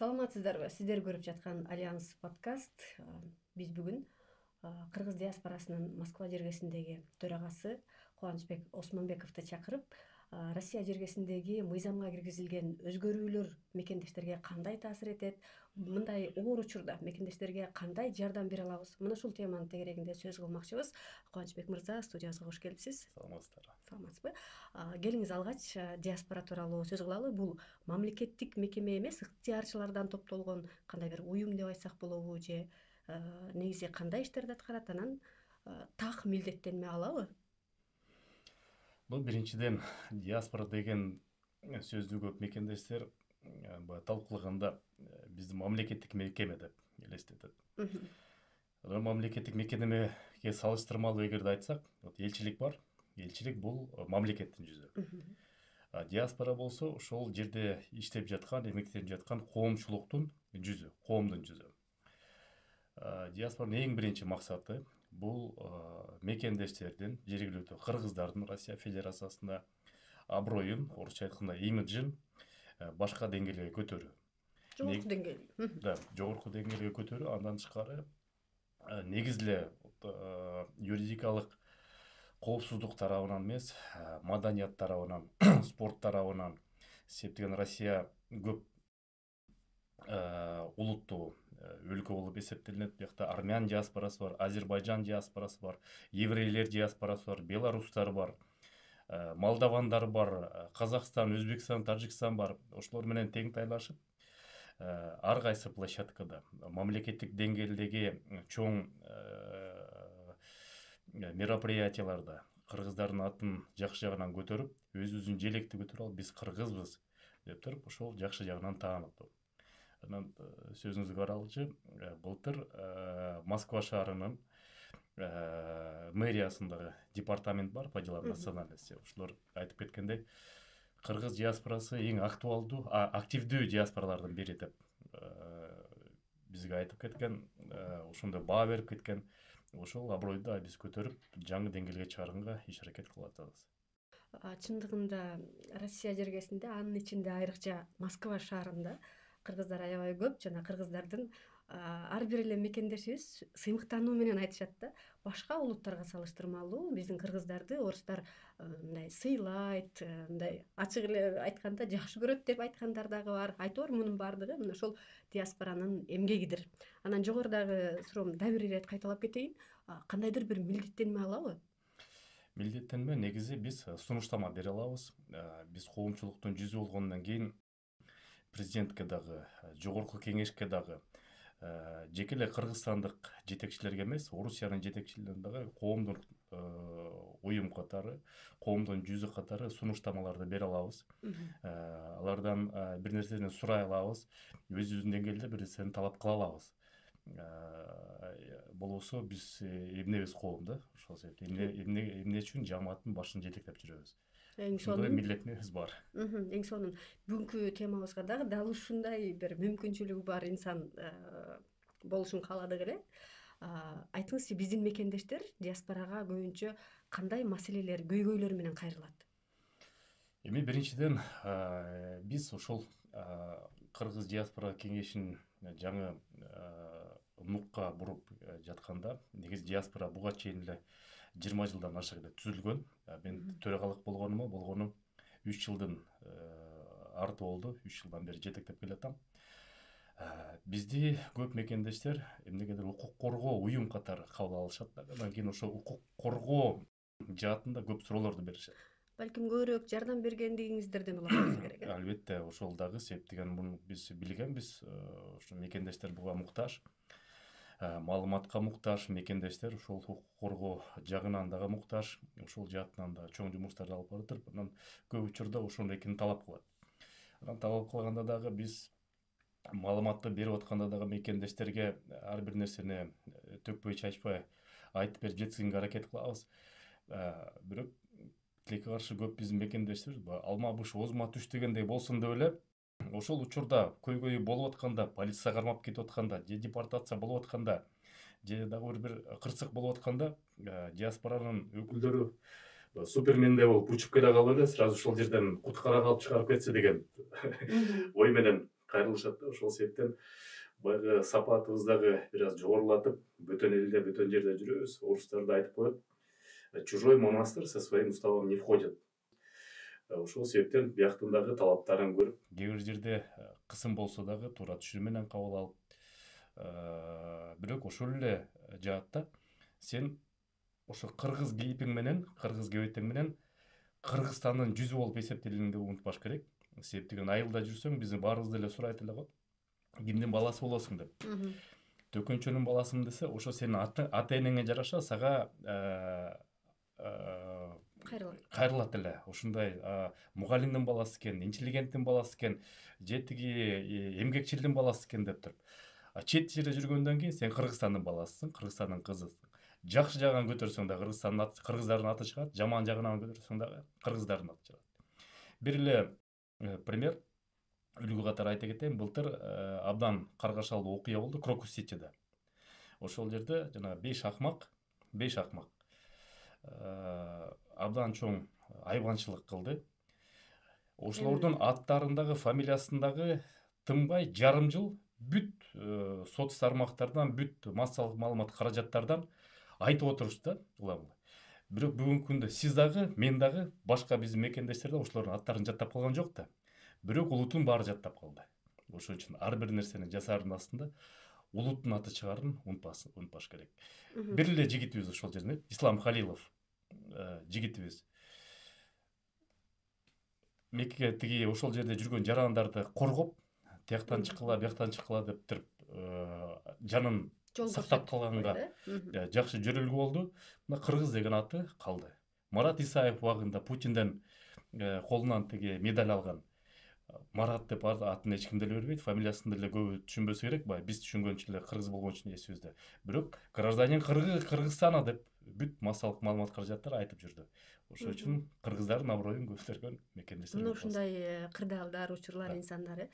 Саламатсыздарбы? Сиздер көрүп жаткан Альянс подкаст. Биз бүгүн кыргыз диаспорасынын Москва жергесиндеги төрагасы Кубанычбек Осмонбековду чакырып, Россия жергесиндеги мыйзамга киргизилген өзгөрүүлөр мекендештерге кандай таасир этет, мындай оор учурда мекендештерге кандай жардам бере алабыз? Мына ушул теманын тегерегинде сөз кылмакчыбыз. Кубанычбек мырза, студиябызга кош келипсиз. Саламатсыздарбы. Саламатсызбы? Келиңиз, алгач диаспора тууралуу сөз кылалы. Бул мамлекеттик мекеме эмес, ыктыярчылардан топтолгон кандай бир уюм деп айтсак болобу, же негизи кандай иштерди аткарат, анан так милдеттенме алабы? Бул биринчиден диаспора деген сөздү көп мекендештер талкуулаганда биздин мамлекеттик мекеме деп элестетет. Мамлекеттик мекемеге салыштырмалуу эгерде айтсак, элчилик бар. Элчилик бул мамлекеттин жүзү. Диаспора болсо ошол жерде иштеп жаткан, эмгектенип жаткан коомчулуктун жүзү, коомдун жүзү. Диаспоранын эң биринчи максаты бул мекендештердин, жергиликтүү кыргыздардын Россия Федерациясында аброюн, орусча айтканда имиджин башка деңгээлге көтөрүү. Жогорку деңгээлге. Да, жогорку деңгээлге көтөрүү, андан тышкары негизле юридикалык коопсуздук тарабынан эмес, маданият тарабынан, спорт тарабынан септеген Россия көп улуттуу өлкө болуп эсептелинет. Биякта армян диаспорасы бар, Азербайжан диаспорасы бар, еврейлер диаспорасы бар, белорустар бар, молдавандар бар, Казакстан, Өзбекстан, Тажикстан бар. Ошолор менен тең тайлашып, ар кайсы площадкада мамлекеттик деңгээлдеги чоң мероприятияларда кыргыздардын атын жакшы жагынан көтөрүп, өзүбүздүн желекти көтөрүп алып, биз кыргызбыз деп туруп, ошол жакшы жагынан тааныптуу. Анан сөзүңүзгө каралчы, былтыр Москва шаарынын мэриясындагы департамент бар, по делам национальности. Ошолор айтып кеткендей, кыргыз диаспорасы эң актуалдуу, активдүү диаспоралардын бири деп бизге айтып кеткен, ошондой баа берип кеткен. Ошол абройду биз көтөрүп, жаңы деңгээлге чыгарганга иш аракет кылып атабыз. Чындыгында Россия жергесинде, анын ичинде айрыкча Москва шаарында кыргыздар аябай көп. Жана кыргыздардын ар бир эле мекендешибиз сыймыктануу менен айтышат да, башка улуттарга салыштырмалуу биздин кыргыздарды орустар мындай сыйлайт, мындай ачык эле айтканда жакшы көрөт деп айткандар дагы бар. Айтор мунун баардыгы мына ошол диаспоранын эмгегидир. Анан жогорудагы суроомду дагы бир ирет кайталап кетейин. Кандайдыр бир милдеттенме алабы? Милдеттенме негизи биз сунуштама бере алабыз. Биз коомчулуктун жүзү болгондон кийин президентке дагы, жогорку кеңешке дагы, жеке эле кыргызстандык жетекчилерге эмес, Орусиянын жетекчилерине дагы коомдун уюм катары, коомдун жүзү катары сунуштамаларды бере алабыз. Алардан бир нерсени сурай алабыз, өзүбүздүн деңгээлде бир нерсени талап кыла алабыз. Болбосо биз эмнебиз коом да, ошол себептен эмне үчүн жамааттын башын жетектеп жүрөбүз. Ошондой милдетибиз бар. Эң сонун бүгүнкү темабызга дагы дал ушундай бир мүмкүнчүлүгү бар инсан болушун кааладык эле. Айтыңызчы, биздин мекендештер диаспорага көбүнчө кандай маселелер, көйгөйлөр менен кайрылат? Эми биринчиден биз ошол кыргыз диаспора кеңешин жаңы нукка буруп жатканда, негизи диаспора буга чейин эле 20 жылдан ашык эле түзүлгөн. Мен төрагалык болгонум 3 жылдын арты болду. 3 жылдан бери жетектеп келатам. Бизди көп мекендештер эмнегедир укук коргоо уюм катары кабыл алышат. Андан кийин ошо укук коргоо жаатында көп суроолорду беришет. Балким көбүрөөк жардам бергендигиңиздерден улам керек. Албетте, ошол дагы септеген, муну биз билгенбиз. Ошо мекендештер буга муктаж, маалыматка муктаж мекендештер, ошол укук коргоо жагынан дагы муктаж, ошол жаатынан да чоң жумуштарды алып баратыр. Анан көп учурда ошондой экени талап кылат. Анан талап кылганда дагы биз маалыматты берип атканда дагы мекендештерге ар бир нерсени төкпөй чачпай айтып берип жеткизгенге аракет кылабыз. Бирок тилекке каршы көп биздин мекендештер алма буш озума түш дегендей болсун деп эле, ошол учурда көйгөй болуп атканда, полиция кармап кетип атканда, же депортация болуп атканда, же дагы бир кырсык болуп атканда, диаспоранын өкүлдөрү супермендей болуп учуп келе калып эле сразу ошол жерден куткара калып чыгарып кетсе деген ой менен кайрылышат да. Ошол себептен баягы сапатыбызды дагы бир аз жогорулатып, бөтөн элде, бөтөн жерде жүрөбүз. Орустар да айтып коет: чужой монастырь со своим уставом не входит. Ошол себептен бияктын дагы талаптарын көрүп, кээ бир жерде кысым болсо дагы туура түшүнүү менен кабыл алып, бирок ошол эле жаатта сен ошо кыргыз кейпиң менен, кыргыз кебетең менен Кыргызстандын жүзү болуп эсептелгенди унутпаш керек. Себептеген айылда жүрсөң, биздин баарыбызды эле сурайт эле го. Кимдин баласы болосуң деп. Төкөнчөнүн баласымын десе, ошо сенин ата энеңе жараша сага кайрылат эле. Ушундай мугалимдин баласы экен, интеллигенттин баласы экен, же тиги эмгекчилдин баласы экен деп туруп. Чет жерде жүргөндөн кийин сен Кыргызстандын баласысың, Кыргызстандын кызысың. Жакшы жагын көтөрсөң да кыргыздардын аты чыгат, жаман жагынан көтөрсөң да кыргыздардын аты чыгат. Бир эле пример үлгү катары айта кетейин. Былтыр абдан каргашалуу окуя болду Крокус Ситиде. Ошол жерде жана 5 акмак абдан чоң айбанчылык кылды. Ошолордун аттарындагы, фамилиясындагы тынбай жарым жыл бүт сот тармактардан, бүт массалык маалымат каражаттардан айтып отурушты да уламы. Бирок бүгүнкү күндө сиз дагы, мен дагы, башка биздин мекендештер да ошолордун аттарын жаттап калган жок да. Бирок улутун баары жаттап калды. Ошон үчүн ар бир нерсенин жасаардын астында улуттун аты чыгарын унутпаш керек. Бир эле жигитибиз ошол жерде, Ислам Халилов жигитибиз. Мекке тиги ошол жерде жүргөн жарандарды коргоп, тияктан чыккыла, бияктан чыккыла деп туруп, жанын сактап калганга жакшы жөрөлгү болду. Мына кыргыз деген аты калды. Марат Исаев убагында Путинден колунан тиги медаль алган. Марат деп атын эч ким деле бербейт, фамилиясын деле көбү түшүнбөсө керек, баягы биз түшүнгөнчө эле кыргыз болгон үчүн эсибизде. Бирок гражданин Кыргызстана деп бүт массалык маалымат каражаттар айтып жүрдү. Ошон үчүн кыргыздардын аброюн көтөргөн мекендештер. Мына ушундай кырдаалдар, учурлар, инсандар.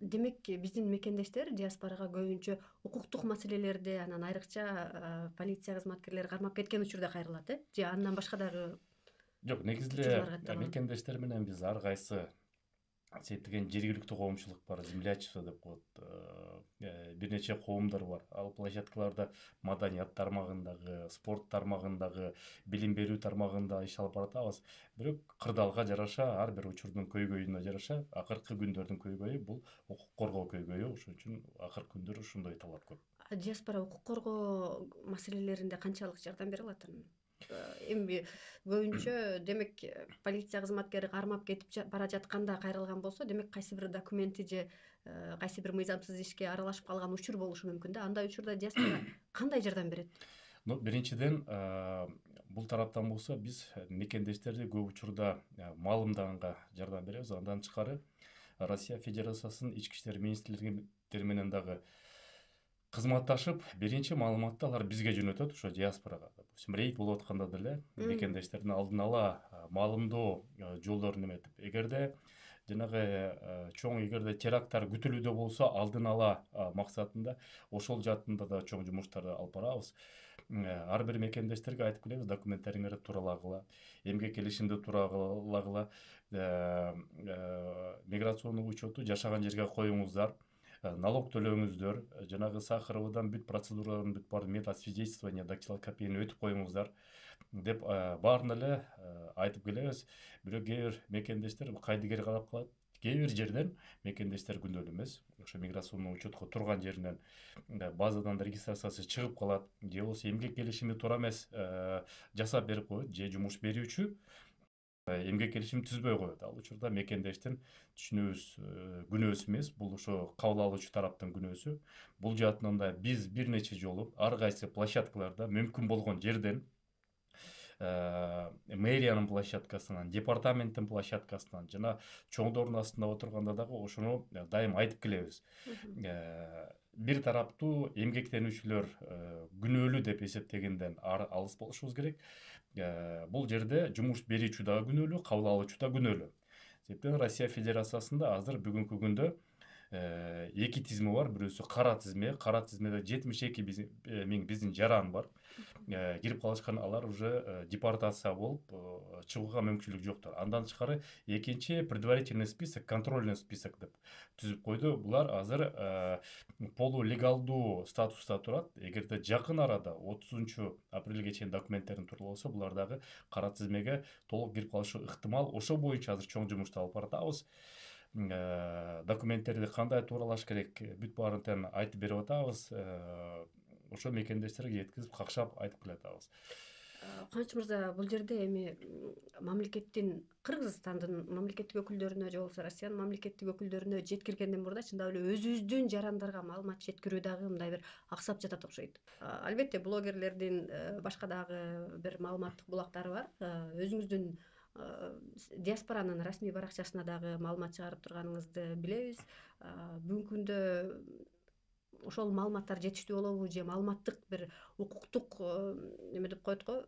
Демек биздин мекендештер диаспорага көбүнчө укуктук маселелерде, анан айрыкча полиция кызматкерлери кармап кеткен учурда кайрылат, же андан башка дагы? Жок, негизи эле мекендештер менен биз ар кайсы сеттеген жергиликтүү коомчулук бар, землячество деп коет. Бир нече коомдор бар. Ал площадкаларда маданият тармагындагы, спорт тармагындагы, билим берүү тармагында иш алып баратабыз. Бирок кырдаалга жараша, ар бир учурдун көйгөйүнө жараша, акыркы күндөрдүн көйгөйү бул укук коргоо көйгөйү. Ошон үчүн акыркы күндөр ушундай талап көп. Диаспора укук коргоо маселелеринде канчалык жардам бере алат? Эми көбүнчө демек полиция кызматкери кармап кетип бара жатканда кайрылган болсо, демек кайсы бир документи же кайсы бир мыйзамсыз ишке аралашып калган учур болушу мүмкүн да. Андай учурда диаспора кандай жардам берет? Биринчиден, бул тараптан болсо биз мекендештерди көп учурда маалымдаганга жардам беребиз. Андан тышкары Россия Федерациясынын ички иштер министрлиги менен дагы кызматташып, биринчи маалыматты алар бизге жөнөтөт, ошо диаспорага. Допустим, рейд болуп атканда деле мекендештердин алдын ала маалымдоо жолдорун эметип, эгерде жанагы чоң эгерде теракттар күтүлүүдө болсо, алдын ала максатында ошол жаатында да чоң жумуштарды алып барабыз. Ар бир мекендештерге айтып келебиз, документтериңерди туралагыла, эмгек келишимди туралагыла, миграционный учету жашаган жерге коюңуздар, налог төлөөңүздөр, жанагы Сахаровадан бүт процедураларын бүт бар медосвидетельствование, дактилоскопияны өтүп коюңуздар деп баарын эле айтып келебиз. Бирок кээ бир мекендештер кайдыгер карап калат. Кээ бир жерден мекендештер күндөлүү эмес, ошо миграционный учетко турган жеринен базадан регистрациясы чыгып калат, же болбосо эмгек келишими туура эмес жасап берип коет, же жумуш берүүчү эмгек келишим түзбөй коет. Ал учурда мекендештин түшүнүүбүз күнөөсү эмес, бул ошо кабыл алуучу тараптын күнөөсү. Бул жаатынан да биз бир нече жолу ар кайсы площадкаларда мүмкүн болгон жерден мэриянын площадкасынан, департаменттин площадкасынан жана чоңдордун астында отурганда дагы ошону дайым айтып келебиз. Бир тараптуу эмгектенүүчүлөр күнөөлүү деп эсептегенден алыс болушубуз керек. Бул жерде жумуш берүүчү да күнөөлүү, кабыл алуучу да күнөөлүү. Себептен Россия Федерациясында азыр бүгүнкү күндө эки тизме бар. Бирөөсү кара тизме. Кара тизмеде 72 миң биздин жаран бар. кирип калышкан, алар уже депортация болуп чыгууга мүмкүнчүлүк жоктор. Андан тышкары экинчи предварительный список, контрольный список деп түзүп койду. Булар азыр полулегалдуу статуста турат. Эгерде жакын арада 30 апрелге чейин документтерин туураласа, булар дагы кара тизмеге толук кирип калышы ыктымал. Ошо боюнча азыр чоң жумушту алып баратабыз. Документтерди кандай тууралаш керек, бүт баарын тең айтып берип атабыз. Ошо мекендештерге жеткизип какшап айтып келатабыз. Кубаныч мырза, бул жерде эми мамлекеттин, Кыргызстандын мамлекеттик өкүлдөрүнө же болбосо Россиянын мамлекеттик өкүлдөрүнө жеткиргенден мурда чындап эле өзүбүздүн жарандарга маалымат жеткирүү дагы мындай бир аксап жатат окшойт. Албетте блогерлердин башка дагы бир маалыматтык булактары бар. Өзүңүздүн диаспоранын расмий баракчасына дагы маалымат чыгарып турганыңызды билебиз. Бүгүнкү күндө ошол маалыматтар жетиштүү болобу, же маалыматтык бир укуктук неме деп коет го,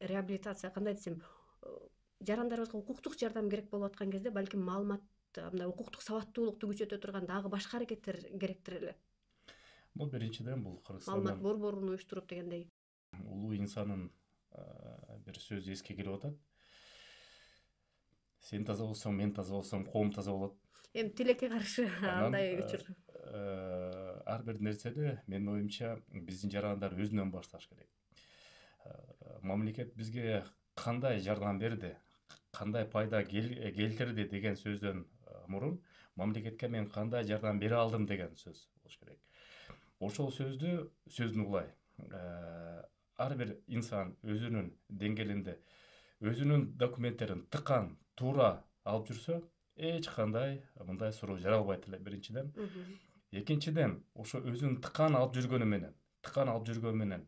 реабилитация, кандай десем, жарандарыбызга укуктук жардам керек болуп аткан кезде балким маалымат, мындай укуктук сабаттуулукту күчөтө турган дагы башка аракеттер керектир эле. Бул биринчиден, бул Маалымат Кыргызстандын борборун уюштуруп дегендей. улуу инсанын бир сөзү эске келип атат. Сен таза болсоң, мен таза болсом, коом таза болот. Эми тилекке каршы андай учур. Ар бир нерсени менин оюмча биздин жарандар өзүнөн башташ керек. Мамлекет бизге кандай жардам берди, кандай пайда келтирди деген сөздөн мурун мамлекетке мен кандай жардам бере алдым деген сөз болуш керек. Ошол сөздүн улай ар бир инсан өзүнүн деңгээлинде өзүнүн документтерин тыкан туура алып жүрсө, эч кандай мындай суроо жаралбайт эле, биринчиден. Экинчиден, ошо өзүнүн тыкан алып жүргөнү менен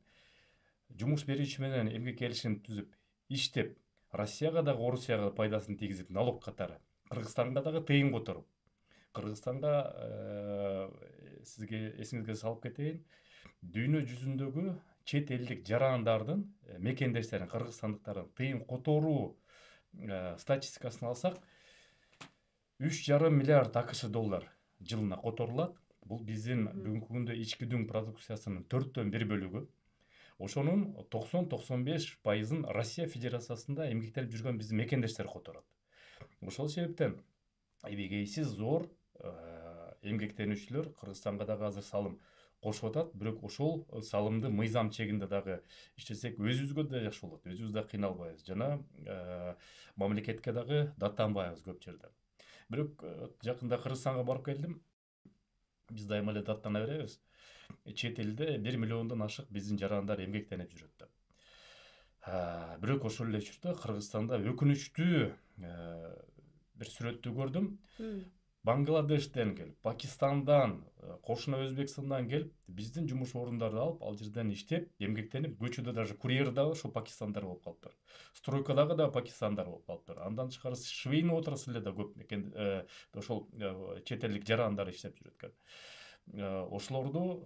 жумуш берүүчү менен эмгек келишим түзүп, иштеп, Россияга дагы, Орусияга пайдасын тийгизип, налог катары, Кыргызстанга дагы тыйын которуп, Кыргызстанга сизге эсиңизге салып кетейин, дүйнө жүзүндөгү чет элдик жарандардын, мекендештерин, кыргызстандыктардын тыйын которуу статистикасын алсак, 3,5 миллиард АКШ доллар жылына которулат. Бул биздин бүгүнкү күндө ички дүң продукциясынын 4/1 бөлүгү. Ошонун 90-95%ын Россия Федерациясында эмгектенип жүргөн биздин мекендештер которот. Ошол себептен эбегейсиз зор эмгектенүүчүлөр Кыргызстанга дагы азыр салым кошуп атат, бирок ошол салымды мыйзам чегинде дагы иштесек өзүбүзгө да жакшы болот, өзүбүз да кыйналбайбыз жана мамлекетке дагы даттанбайбыз көп жерде. Бирок жакында Кыргызстанга барып келдим. Биз дайыма эле даттана беребиз. Чет элде 1 миллиондон ашык биздин жарандар эмгектенип жүрөт деп. Бирок ошол эле учурда Кыргызстанда өкүнүчтүү бир сүрөттү көрдүм. Бангладештен келип, Пакистандан, кошуна Өзбекстандан келип, биздин жумуш орундарды алып, ал жерден иштеп, эмгектенип, көчөдө даже курьер дагы ошо пакистандар болуп калыптыр. Стройкадагы да пакистандар болуп калыптыр. Андан тышкары швейный отрасльде да көп ошол чет элдик жарандар иштеп жүрөт экен. Ошолорду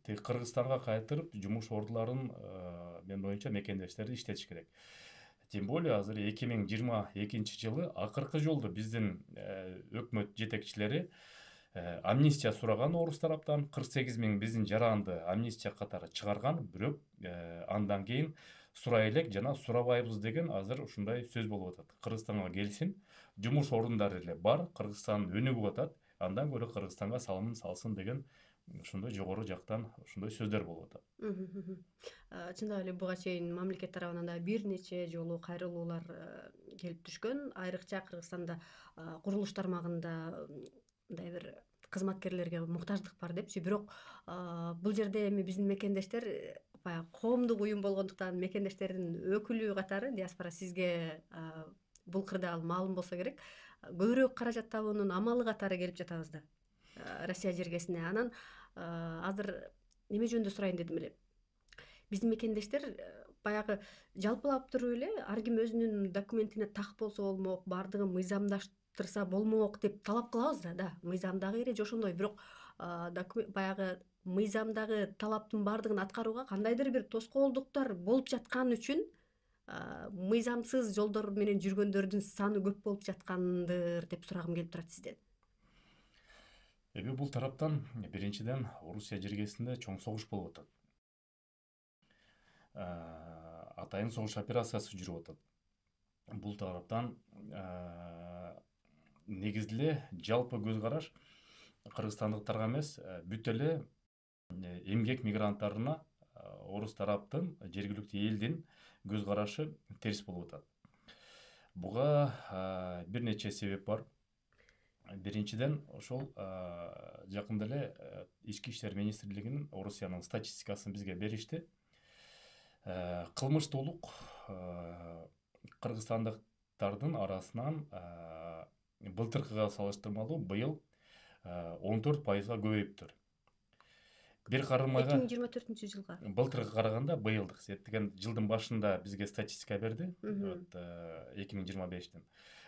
тек Кыргызстанга кайтырып, жумуш ордуларын менин оюмча мекендештерди иштетиш керек. Тем более азыр 2022 жылы акыркы жолду биздин өкмөт жетекчилери амнистия сураган орус тараптан, 48 000 биздин жаранды амнистия катары чыгарган, бирок андан кийин сурай элек жана сурабайбыз деген азыр ушундай сөз болуп атат. Кыргызстанга келсин, жумуш орундары эле бар, Кыргызстан өнүгүп атат, андан көрө Кыргызстанга салымын салсын деген ошондой жогору жактан ошондой сөздөр болуп атат. Чындап эле буга чейин мамлекет тарабынан да бир нече жолу кайрылуулар келип түшкөн. Айрыкча Кыргызстанда курулуш тармагында мындай бир кызматкерлерге муктаждык бар депчи. Бирок бул жерде эми биздин мекендештер баягы коомдук уюм болгондуктан мекендештердин өкүлү катары диаспора сизге бул кырда ал маалым болсо керек. Көбүрөөк каражат табуунун амалы катары келип жатабыз да Россия жергесине. Анан азыр неме жөнүндө сурайын дедим эле. Биздин мекендештер баягы жалпылап туруп эле ар ким өзүнүн документине так болсо болмок, баардыгын мыйзамдаштырса болмок деп талап кылабыз да. Мыйзамдагы эреже ошондой, бирок баягы мыйзамдагы талаптын баардыгын аткарууга кандайдыр бир тоскоолдуктар болуп жаткан үчүн мыйзамсыз жолдор менен жүргөндөрдүн саны көп болуп жаткандыр деп сурагым келип турат сизден. Бул тараптан биринчиден Орусия жергесинде чоң согуш болуп атат. атайын согуш операциясы жүрүп атат. Бул тараптан негизи эле жалпы көз караш кыргызстандыктарга эмес, бүт эле эмгек мигранттарына орус тараптын, жергиликтүү элдин көз карашы терс болуп атат. Буга бир нече себеп бар. Биринчиден, ошол жакында эле Ички иштер министрлигинин Орусиянын статистикасын бизге беришти. Кылмыштуулук кыргызстандыктардын арасынан былтыркыга салыштырмалуу быйыл 14%-га көбөйүптүр. Бир карымайга 2024-жылга былтыркыга караганда быйылдык эптеген жылдын башында бизге статистика берди 2025-тен.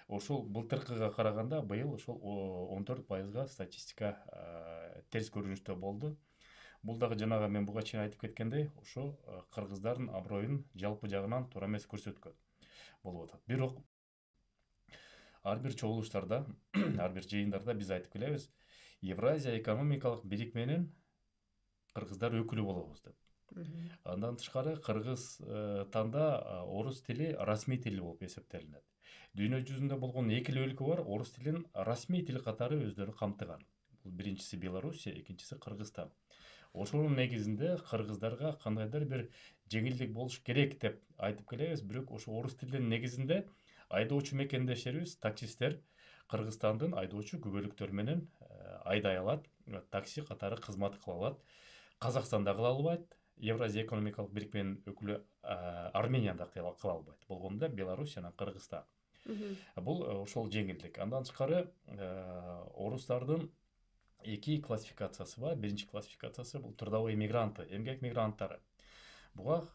Ошол былтыркыга караганда быйыл ошол 14%-га статистика терс көрүнүштө болду. Бул дагы жанагы мен буга чейин айтып кеткендей, ошо кыргыздардын аброюн жалпы жагынан туура эмес көрсөткөн болуп атат. Бирок ар бир чогулуштарда, ар бир жыйындарда биз айтып келебиз, Евразия экономикалык бирикменин кыргыздар өкүлү болобуз деп. Андан тышкары Кыргызстанда орус тили расмий тил болуп эсептелинет. Дүйнө жүзүндө болгон эки эле өлкө бар, орус тилин расмий тил катары өздөрү камтыган. Бул биринчиси Белоруссия, экинчиси Кыргызстан. Ошонун негизинде кыргыздарга кандайдыр бир жеңилдик болуш керек деп айтып келебиз, бирок ошо орус тилинин негизинде айдоочу мекендештерибиз, таксисттер Кыргызстандын айдоочу күбөлүктөрү менен айдай алат, такси катары кызмат кыла алат. Казакстанда кыла албайт, Евразия экономикалык бирикменин өкүлү Арменияда кыла албайт. Болгондо Беларусь жана Кыргызстан. Бул ошол жеңилдик. Андан тышкары орустардын эки классификациясы бар. Биринчи классификациясы бул трудовой мигранты, эмгек мигранттары. Буга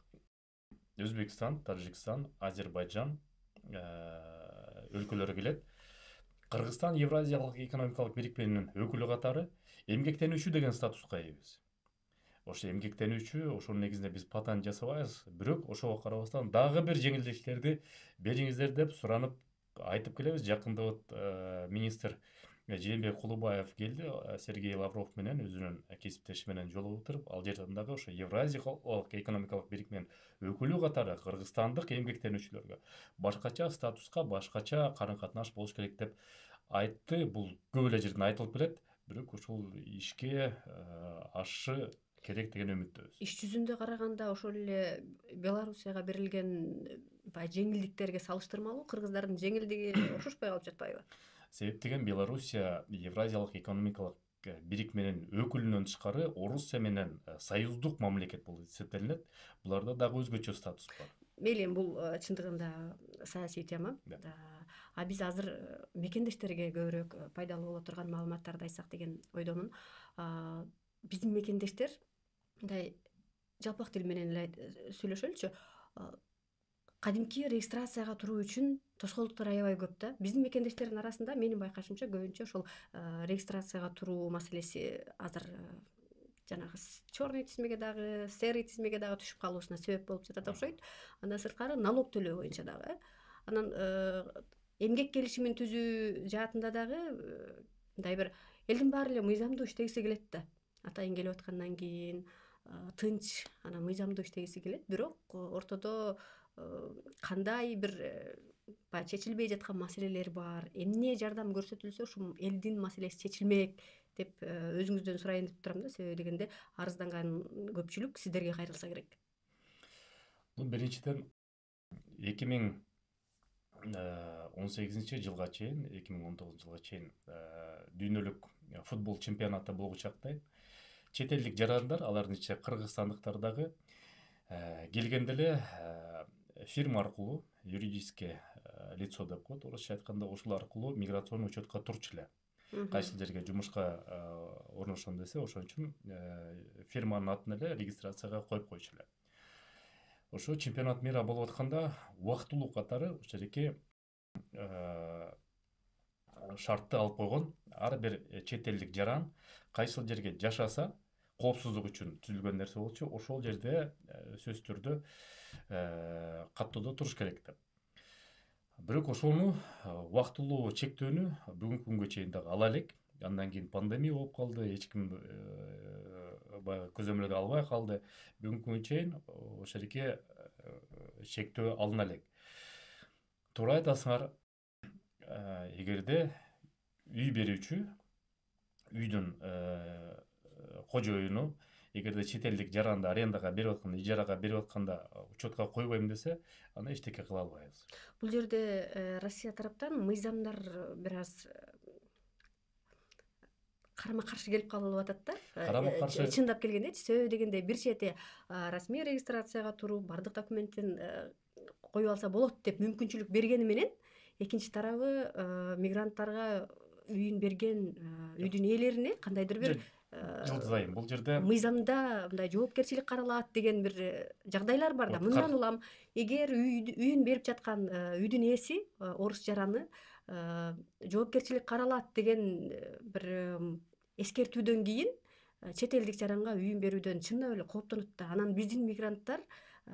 Өзбекстан, Тажикстан, Азербайджан өлкөлөрү келет. Кыргызстан Евразиялык экономикалык бирикменин өкүлү катары эмгектенүүчү деген статуска ийбиз. Ошо эмгектенүүчү, ошонун негизинде биз патент жасабайбыз, бирок ошого карабастан дагы бир жеңилдиктерди бериңиздер деп суранып айтып келебиз. Жакында министр Жээнбек Кулубаев келди, Сергей Лавров менен өзүнүн кесиптеши менен жолугуп туруп, ал жерден дагы ошо Евразиялык экономикалык бирикменин өкүлү катары кыргызстандык эмгектенүүчүлөргө башкача статуска, башкача карым катнаш болуш керек деп айтты. Бул көп эле жерден айтылып келет, бирок ошол ишке ашышы керек деген үмүттөбүз. Иш жүзүндө караганда ошол эле Белоруссияга берилген жеңилдиктерге салыштырмалуу кыргыздардын жеңилдиги окшошпой калып жатпайбы? Себеп деген Белоруссия Евразиялык экономикалык бирикменин өкүлүнөн тышкары Орусия менен союздук мамлекет болуп эсептелинет. Буларда дагы өзгөчө статус бар. Мейли, бул чындыгында саясий тема. А биз азыр мекендештерге көбүрөөк пайдалуу боло турган маалыматтарды айтсак деген ойдомун. Биздин мекендештер мындай жалпак тил менен эле сүйлөшөлүчү. Кадимки регистрацияга туруу үчүн тоскоолдуктар аябай көп да. Биздин мекендештердин арасында менин байкашымча көбүнчө ошол регистрацияга туруу маселеси азыр жанагы черный тизмеге дагы, серый тизмеге дагы түшүп калуусуна себеп болуп жатат окшойт. Андан сырткары налог төлөө боюнча дагы. Анан эмгек келишимин түзүү жаатында дагы мындай бир элдин баары эле мыйзамдуу иштегиси келет да. Атайын келип аткандан кийин тынч, анан мыйзамдуу иштегиси келет, бирок ортодо кандай бир баягы чечилбей жаткан маселелер бар, эмне жардам көрсөтүлсө ушул элдин маселеси чечилмек деп өзүңүздөн сурайын деп турам да. Себеби дегенде арызданган көпчүлүк сиздерге кайрылса керек. Бул биринчиден 2018 жылга чейин, 2019 жылга чейин дүйнөлүк футбол чемпионаты болгучактай чет элдик жарандар, алардын ичинде кыргызстандыктар дагы келгенде эле фирма аркылуу, юридическое лицо деп коет, орусча айтканда, ошол аркылуу миграционный учетко турчу эле. Кайсы жерге жумушка орношом десе, ошон үчүн фирманын атын эле регистрацияга коюп койчу эле. Ошо чемпионат мира болуп атканда убактылуу катары ошол жерге шартты алып койгон. Ар бир чет элдик жаран кайсыл жерге жашаса, коопсуздук үчүн түзүлгөн нерсе болчу, ошол жерде сөзсүз түрдө каттоодо туруш керек деп. Бирок ошону убактылуу чектөөнү бүгүнкү күнгө чейин дагы ала элек. Андан кийин пандемия болуп калды, эч ким баягы көзөмөлгө албай калды. Бүгүнкү күнгө чейин ошол жерге чектөө алына элек. Туура айтасыңар, эгерде үй берүүчү, үйдүн кожоюну эгерде чет элдик жаранды арендага берип атканда, ижарага берип атканда учетко койбойм десе, анда эчтеке кыла албайбыз. Бул жерде Россия тараптан мыйзамдар бир аз карама каршы келип калып атат да. Карама каршы Чындап келгендечи, себеби дегенде бир чети расмий регистрацияга туруп, бардык документин коюп алса болот деп мүмкүнчүлүк бергени менен, экинчи тарабы мигранттарга үйүн берген үйдүн ээлерине кандайдыр бир жылдыз айым бул жерде мыйзамда мындай жоопкерчилик каралат деген бир жагдайлар бар да. Мындан улам эгер үйүн берип жаткан үйдүн ээси, орус жараны жоопкерчилик каралат деген бир эскертүүдөн кийин чет элдик жаранга үйүн берүүдөн чындап эле кооптонот да. Анан биздин мигранттар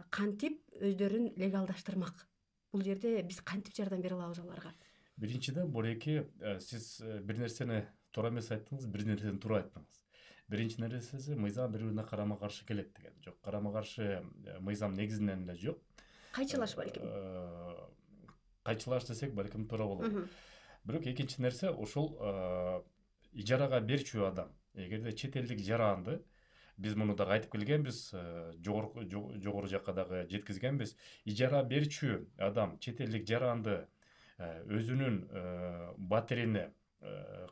кантип өздөрүн легалдаштырмак? Бул жерде биз кантип жардам бере алабыз аларга? Биринчиден, Буреки, сиз бир нерсени туура эмес айттыңыз, бир нерсени туура айттыңыз. Биринчи нерсеси мыйзам бири-бирине карама каршы келет деген. Жок, карама каршы мыйзам негизинен эле жок. Кайчылаш балким. Кайчылаш десек балким туура болот. Бирок экинчи нерсе, ошол ижарага берүүчү адам, эгерде чет элдик жаранды, биз муну дагы айтып келгенбиз, жогору жакка дагы жеткизгенбиз, ижара берүүчү адам чет элдик жаранды өзүнүн батирине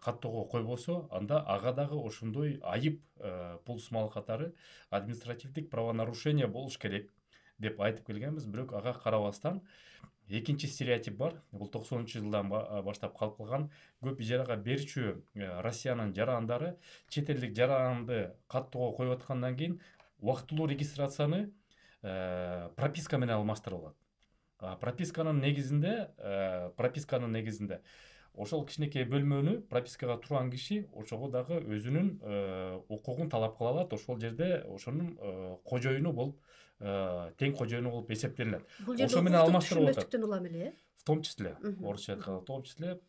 каттоого койбосо, анда ага дагы ошондой айып, пул сумал катары административдик правонарушение болуш керек деп айтып келгенбиз. Бирок ага карабастан экинчи стереотип бар. Бул 90-жылдан баштап калып калган. Көп ижарага берүүчү Россиянын жарандары чет элдик жаранды каттоого коюп аткандан кийин убактылуу регистрацияны прописка менен алмаштырып алат. Прописканын негизинде ошол кичинекей бөлмөнү пропискага турган киши ошого дагы өзүнүн укугун талап кыла алат. Ошол жерде ошонун кожоюну болуп, тең кожоюну болуп эсептелинет. Ошо менен алмаштырып атат. Улам эле, в том числе, орусча айтканда, в том числе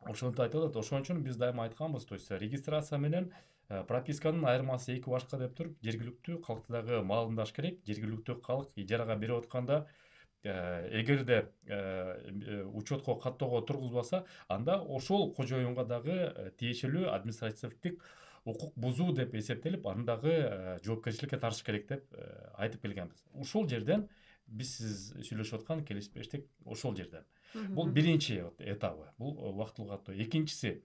ошонтип айтып атат. Ошон үчүн биз дайыма айтканбыз, то есть регистрация менен прописканын айырмасы эки башка деп туруп, жергиликтүү калкты дагы маалымдаш керек. Жергиликтүү калк ижарага берип атканда эгерде учетко каттоого тургузбаса, анда ошол кожоюнга дагы тиешелүү административдик укук бузуу деп эсептелип, аны дагы жоопкерчиликке тартыш керек деп айтып келгенбиз. Ошол жерден биз сиз сүйлөшүп аткан келишпештик ошол жерден. Бул биринчи этабы, бул убактылуу каттоо. Экинчиси,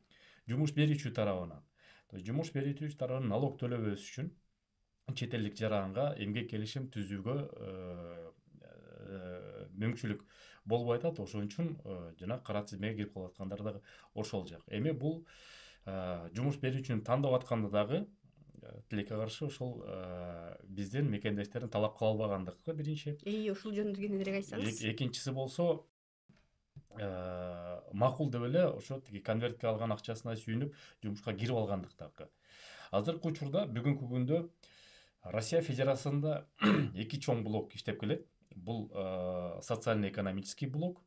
жумуш берүүчү тарабынан. Жумуш берүүчү тарабы налог төлөбөс үчүн чет элдик жаранга эмгек келишим түзүүгө мүмкүнчүлүк болбой атат. Ошон үчүн жана кара тизмеге кирип калып аткандар дагы ошол жак. Эми бул жумуш берүүчүнү тандап атканда дагы тилекке каршы ошол биздин мекендештердин талап кыла албагандыгы биринчи. Ушул жөнүндө кененирээк айтсаңыз. Экинчиси болсо, макул деп эле ошо тиги конвертке алган акчасына сүйүнүп жумушка кирип алгандыктагы. Азыркы учурда бүгүнкү күндө Россия Федерациясында эки чоң блок иштеп келет. Бул социально-экономический блок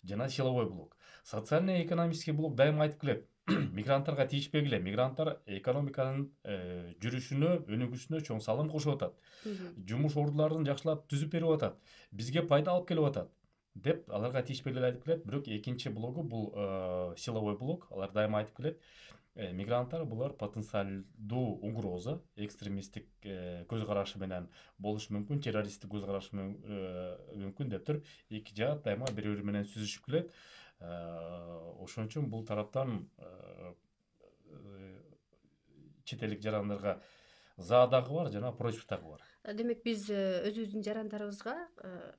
жана силовой блок. Социально-экономический блок дайыма айтып келет, мигранттарга тийишпегиле. Мигранттар экономиканын жүрүшүнө, өнүгүшүнө чоң салым кошуп атат. Жумуш ордуларын жакшылап түзүп берип атат. Бизге пайда алып келип атат деп аларга тийишпегиле айтып келет. Бирок экинчи блогу бул силовой блок. Алар дайыма айтып келет, мигранттар булар потенциалдуу угроза, экстремисттик көз карашы менен болушу мүмкүн, террористтик көз карашы мүмкүн деп туруп, эки жаат дайыма бири-бири менен сүзүшүп келет. Ошон үчүн бул тараптан чет элдик жарандарга за дагы бар жана против дагы бар. Демек биз өзүбүздүн жарандарыбызга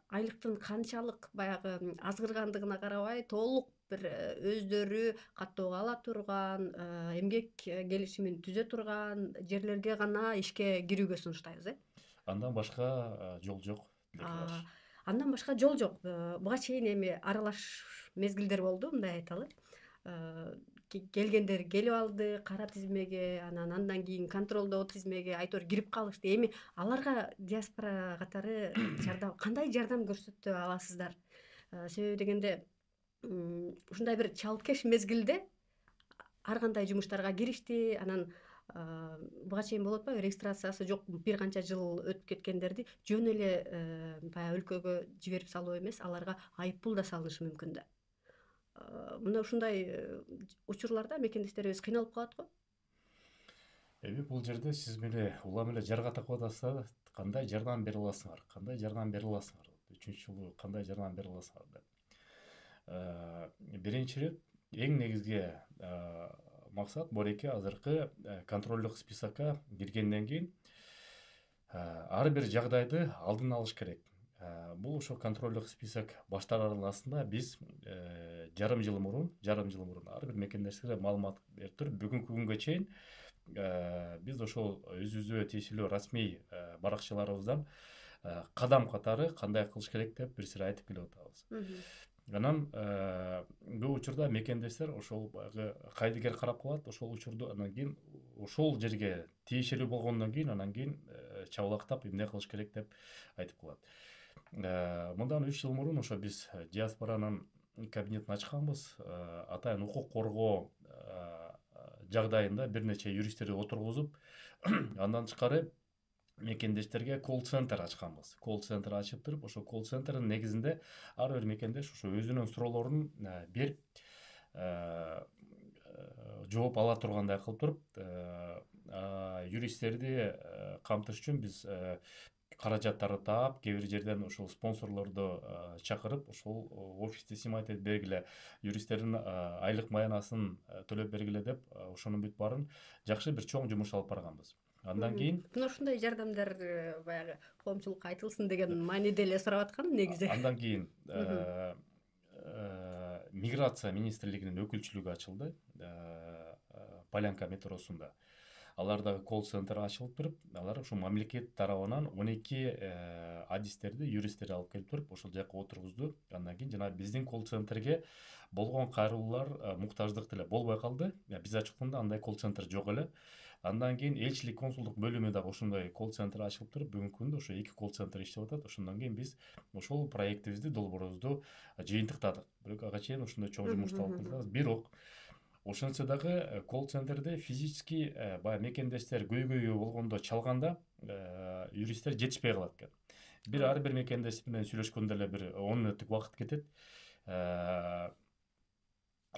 айлыктын канчалык баягы азгыргандыгына карабай, толук бир өздөрү каттоого ала турган, эмгек келишимин түзө турган жерлерге гана ишке кирүүгө сунуштайбыз, Андан башка жол жок. Андан башка жол жок. Буга чейин эми аралаш мезгилдер болду, мындай айталы. Келгендер келип алды кара тизмеге, андан кийин контролдоо тизмеге айтор кирип калышты. Эми аларга диаспора катары кандай жардам көрсөтө аласыздар? Себеби дегенде ушундай бир чалкеш мезгилде ар кандай жумуштарга киришти, анан буга чейин болуп атпайбы, регистрациясы жок бир канча жыл өтүп кеткендерди жөн эле баягы өлкөгө жиберип салуу эмес, аларга айыппул да салынышы мүмкүн да. Мына ушундай учурларда мекендештерибиз кыйналып калат го. Эми бул жерде сиз улам эле жарга такып атасыздар, кандай жардам бере аласыңар, кандай жардам бере аласыңар, үчүнчү жолу кандай жардам бере аласыңар деп. Биринчи ирет эң негизги максат Бореке азыркы контролдук списокко киргенден кийин ар бир жагдайды алдын алыш керек. Бул ошо контролдук список баштар араласында биз жарым жыл мурун ар бир мекендештерге маалымат берип туруп, бүгүнкү күнгө чейин биз ошол өзүбүзгө тиешелүү расмий баракчаларыбыздан кадам катары кандай кылыш керек деп бир сыйра айтып келип атабыз. Анан көп учурда мекендештер ошол баягы кайдыгер карап калат, ошол учурду анан кийин ошол жерге тиешелүү болгондон кийин анан кийин чабалактап эмне кылыш керек деп айтып калат. Мындан 3 жыл мурун ошо биз диаспоранын кабинетин ачканбыз. Атайын укук коргоо жагдайында бир нече юристтерди отургузуп, андан тышкары мекендештерге колл-центр ачканбыз. Колл-центр ачып туруп, ошо колл-центрдин негизинде ар бир мекендеш ошо өзүнүн суроолорун берип, жооп ала тургандай кылып туруп, юристтерди камтыш үчүн биз каражаттарды таап, кээ бир жерден ошол спонсорлорду чакырып, ошол офисти сымайт этип бергиле, юристтердин айлык маянасын төлөп бергиле деп, ошонун бүт баарын жакшы бир чоң жумуш алып барганбыз. Андан кийин мына ушундай жардамдар баягы коомчулукка айтылсын деген мааниде эле сурап аткан негизи. Андан кийин миграция министрлигинин өкүлчүлүгү ачылды Полянка метросунда. Алардагы колл-центр ачылып туруп, алар ушул мамлекет тарабынан 12 адистерди, юристтерди алып келип туруп, ошол жака отургузду. Андан кийин жана биздин колл-центрге болгон кайрылуулар муктаждык деле болбой калды. Биз ачканда андай колл-центр жок эле. Андан кийин элчилик консулдук бөлүмү дагы ошондой колл-центр ачылып туруп, бүгүнкү күндө ошо 2 колл-центр иштеп атат. Ошондон кийин биз ошол проектибизди, долбоорубузду жыйынтыктадык. Бирок ага чейин ошондой чоң жумушту алып келатабыз. Бирок ошентсе дагы колл-центрде физически баягы мекендештер көйгөйгө болгондо чалганда юристтер жетишпей калат экен. Ар бир мекендеш менен сүйлөшкөндө эле бир 10 мүнөттүк убакыт кетет.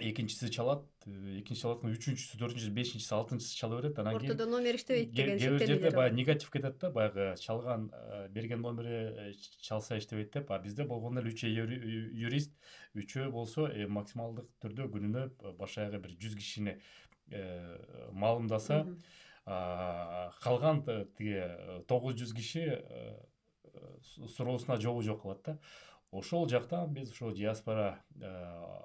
Экинчиси чалат, үчүнчүсү, төртүнчүсү, бешинчиси, алтынчысы чала берет. Анан кийин ортодо номер иштебейт деген кээ бир жерде шектелүүлөр баягы негатив кетет да, баягы чалган берген номери чалса иштебейт деп. Бизде болгондо эле 3 юрист, 3 болсо максималдык түрдө күнүнө баш аягы бир 100 кишини маалымдаса, калган тиги 900 киши суроосуна жообу жок калат да. Ошол жактан биз ошо диаспора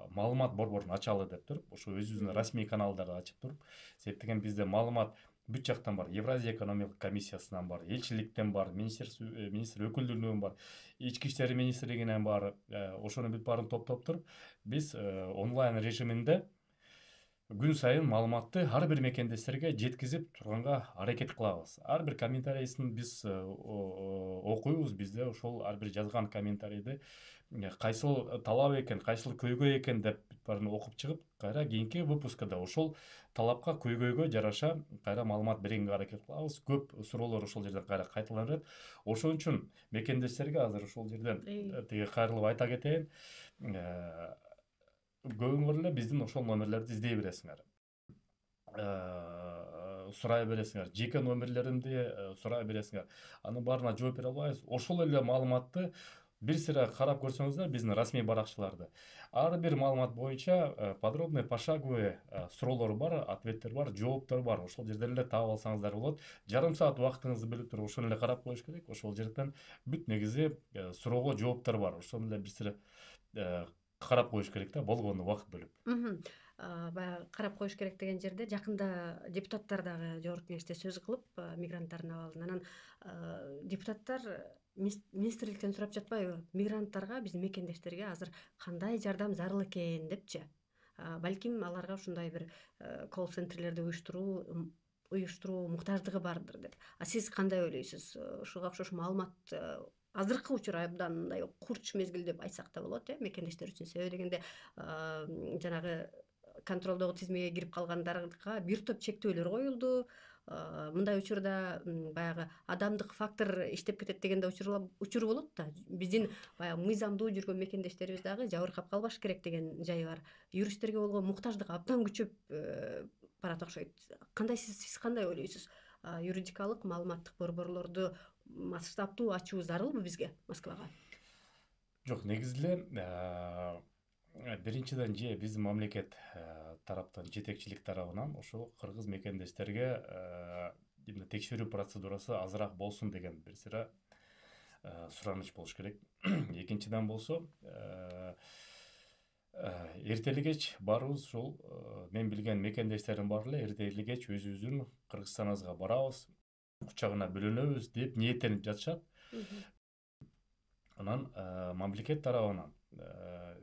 маалымат борборун ачалы деп туруп, ошо өзүбүздүн расмий каналдарды ачып туруп, себептеген бизде маалымат бүт жактан бар. Евразия экономикалык комиссиясынан бар, элчиликтен бар, министр өкүлдүгүнөн бар, ички иштер министрлигинен бар. Ошонун бүт баарын топтоп туруп, биз онлайн режиминде күн сайын маалыматты ар бир мекендештерге жеткизип турганга аракет кылабыз. Ар бир комментарийсин биз окуйбуз. Бизде ошол ар бир жазган комментарийди кайсыл талап экен, кайсыл көйгөй экен деп баарын окуп чыгып, кайра кийинки выпускада ошол талапка, көйгөйгө жараша кайра маалымат бергенге аракет кылабыз. Көп суроолор ошол жерден кайра кайталанат. Ошон үчүн мекендештерге азыр ошол жерден тиги кайрылып айта кетейин. Көбүңөр эле биздин ошол номерлерди издей бересиңер. Сурай бересиңер, жеке номерлеримди сурай бересиңер. Анын баарына жооп бере албайбыз. Ошол эле маалыматты бир сыйра карап көрсөңүздөр, биздин расмий баракчаларды. Ар бир маалымат боюнча подробный, пошаговый суроолор бар, ответтер бар, жооптор бар. Ошол жерден эле таап алсаңыздар болот. Жарым саат убактыңызды бөлүп туруп ошону эле карап коюш керек. Ошол жерден бүт негизи суроого жооптор бар. Ошону эле бир сыйра карап коюш керек да, болгону убакыт бөлүп. Баягы карап коюш керек деген жерде жакында депутаттар дагы жогорку кеңеште сөз кылып, мигранттардын абалын. Анан депутаттар министрликтен сурап жатпайбы, мигранттарга, биздин мекендештерге азыр кандай жардам зарыл экен депчи. Балким аларга ушундай бир колл-центрлерди уюштуруу муктаждыгы бардыр деп. Сиз кандай ойлойсуз? Ушуга окшош маалымат азыркы учур абдан курч мезгил деп айтсак да болот, мекендештер үчүн. Себеби дегенде жанагы контролдогу тизмеге кирип калгандарга бир топ чектөөлөр коюлду. Мындай учурда баягы адамдык фактор иштеп кетет деген да учур болот да. Биздин баягы мыйзамдуу жүргөн мекендештерибиз дагы жабыркап калбаш керек деген жайы бар. Юристтерге болгон муктаждык абдан күчөп барат окшойт. Кандай сиз кандай ойлойсуз? Юридикалык маалыматтык борборлорду масштабтуу ачуу зарылбы бизге, Москвага? Жок, негизи эле биринчиден же биздин мамлекет тараптан, жетекчилик тарабынан ошол кыргыз мекендештерге текшерүү процедурасы азыраак болсун деген бир сыйра сураныч болуш керек. Экинчиден болсо эртели кеч баарыбыз ушул мен билген мекендештердин баары эле эртели кеч өзүбүздүн Кыргызстаныбызга барабыз, кучагына бөлөнөбүз деп ниеттенип жатышат. Анан мамлекет тарабынан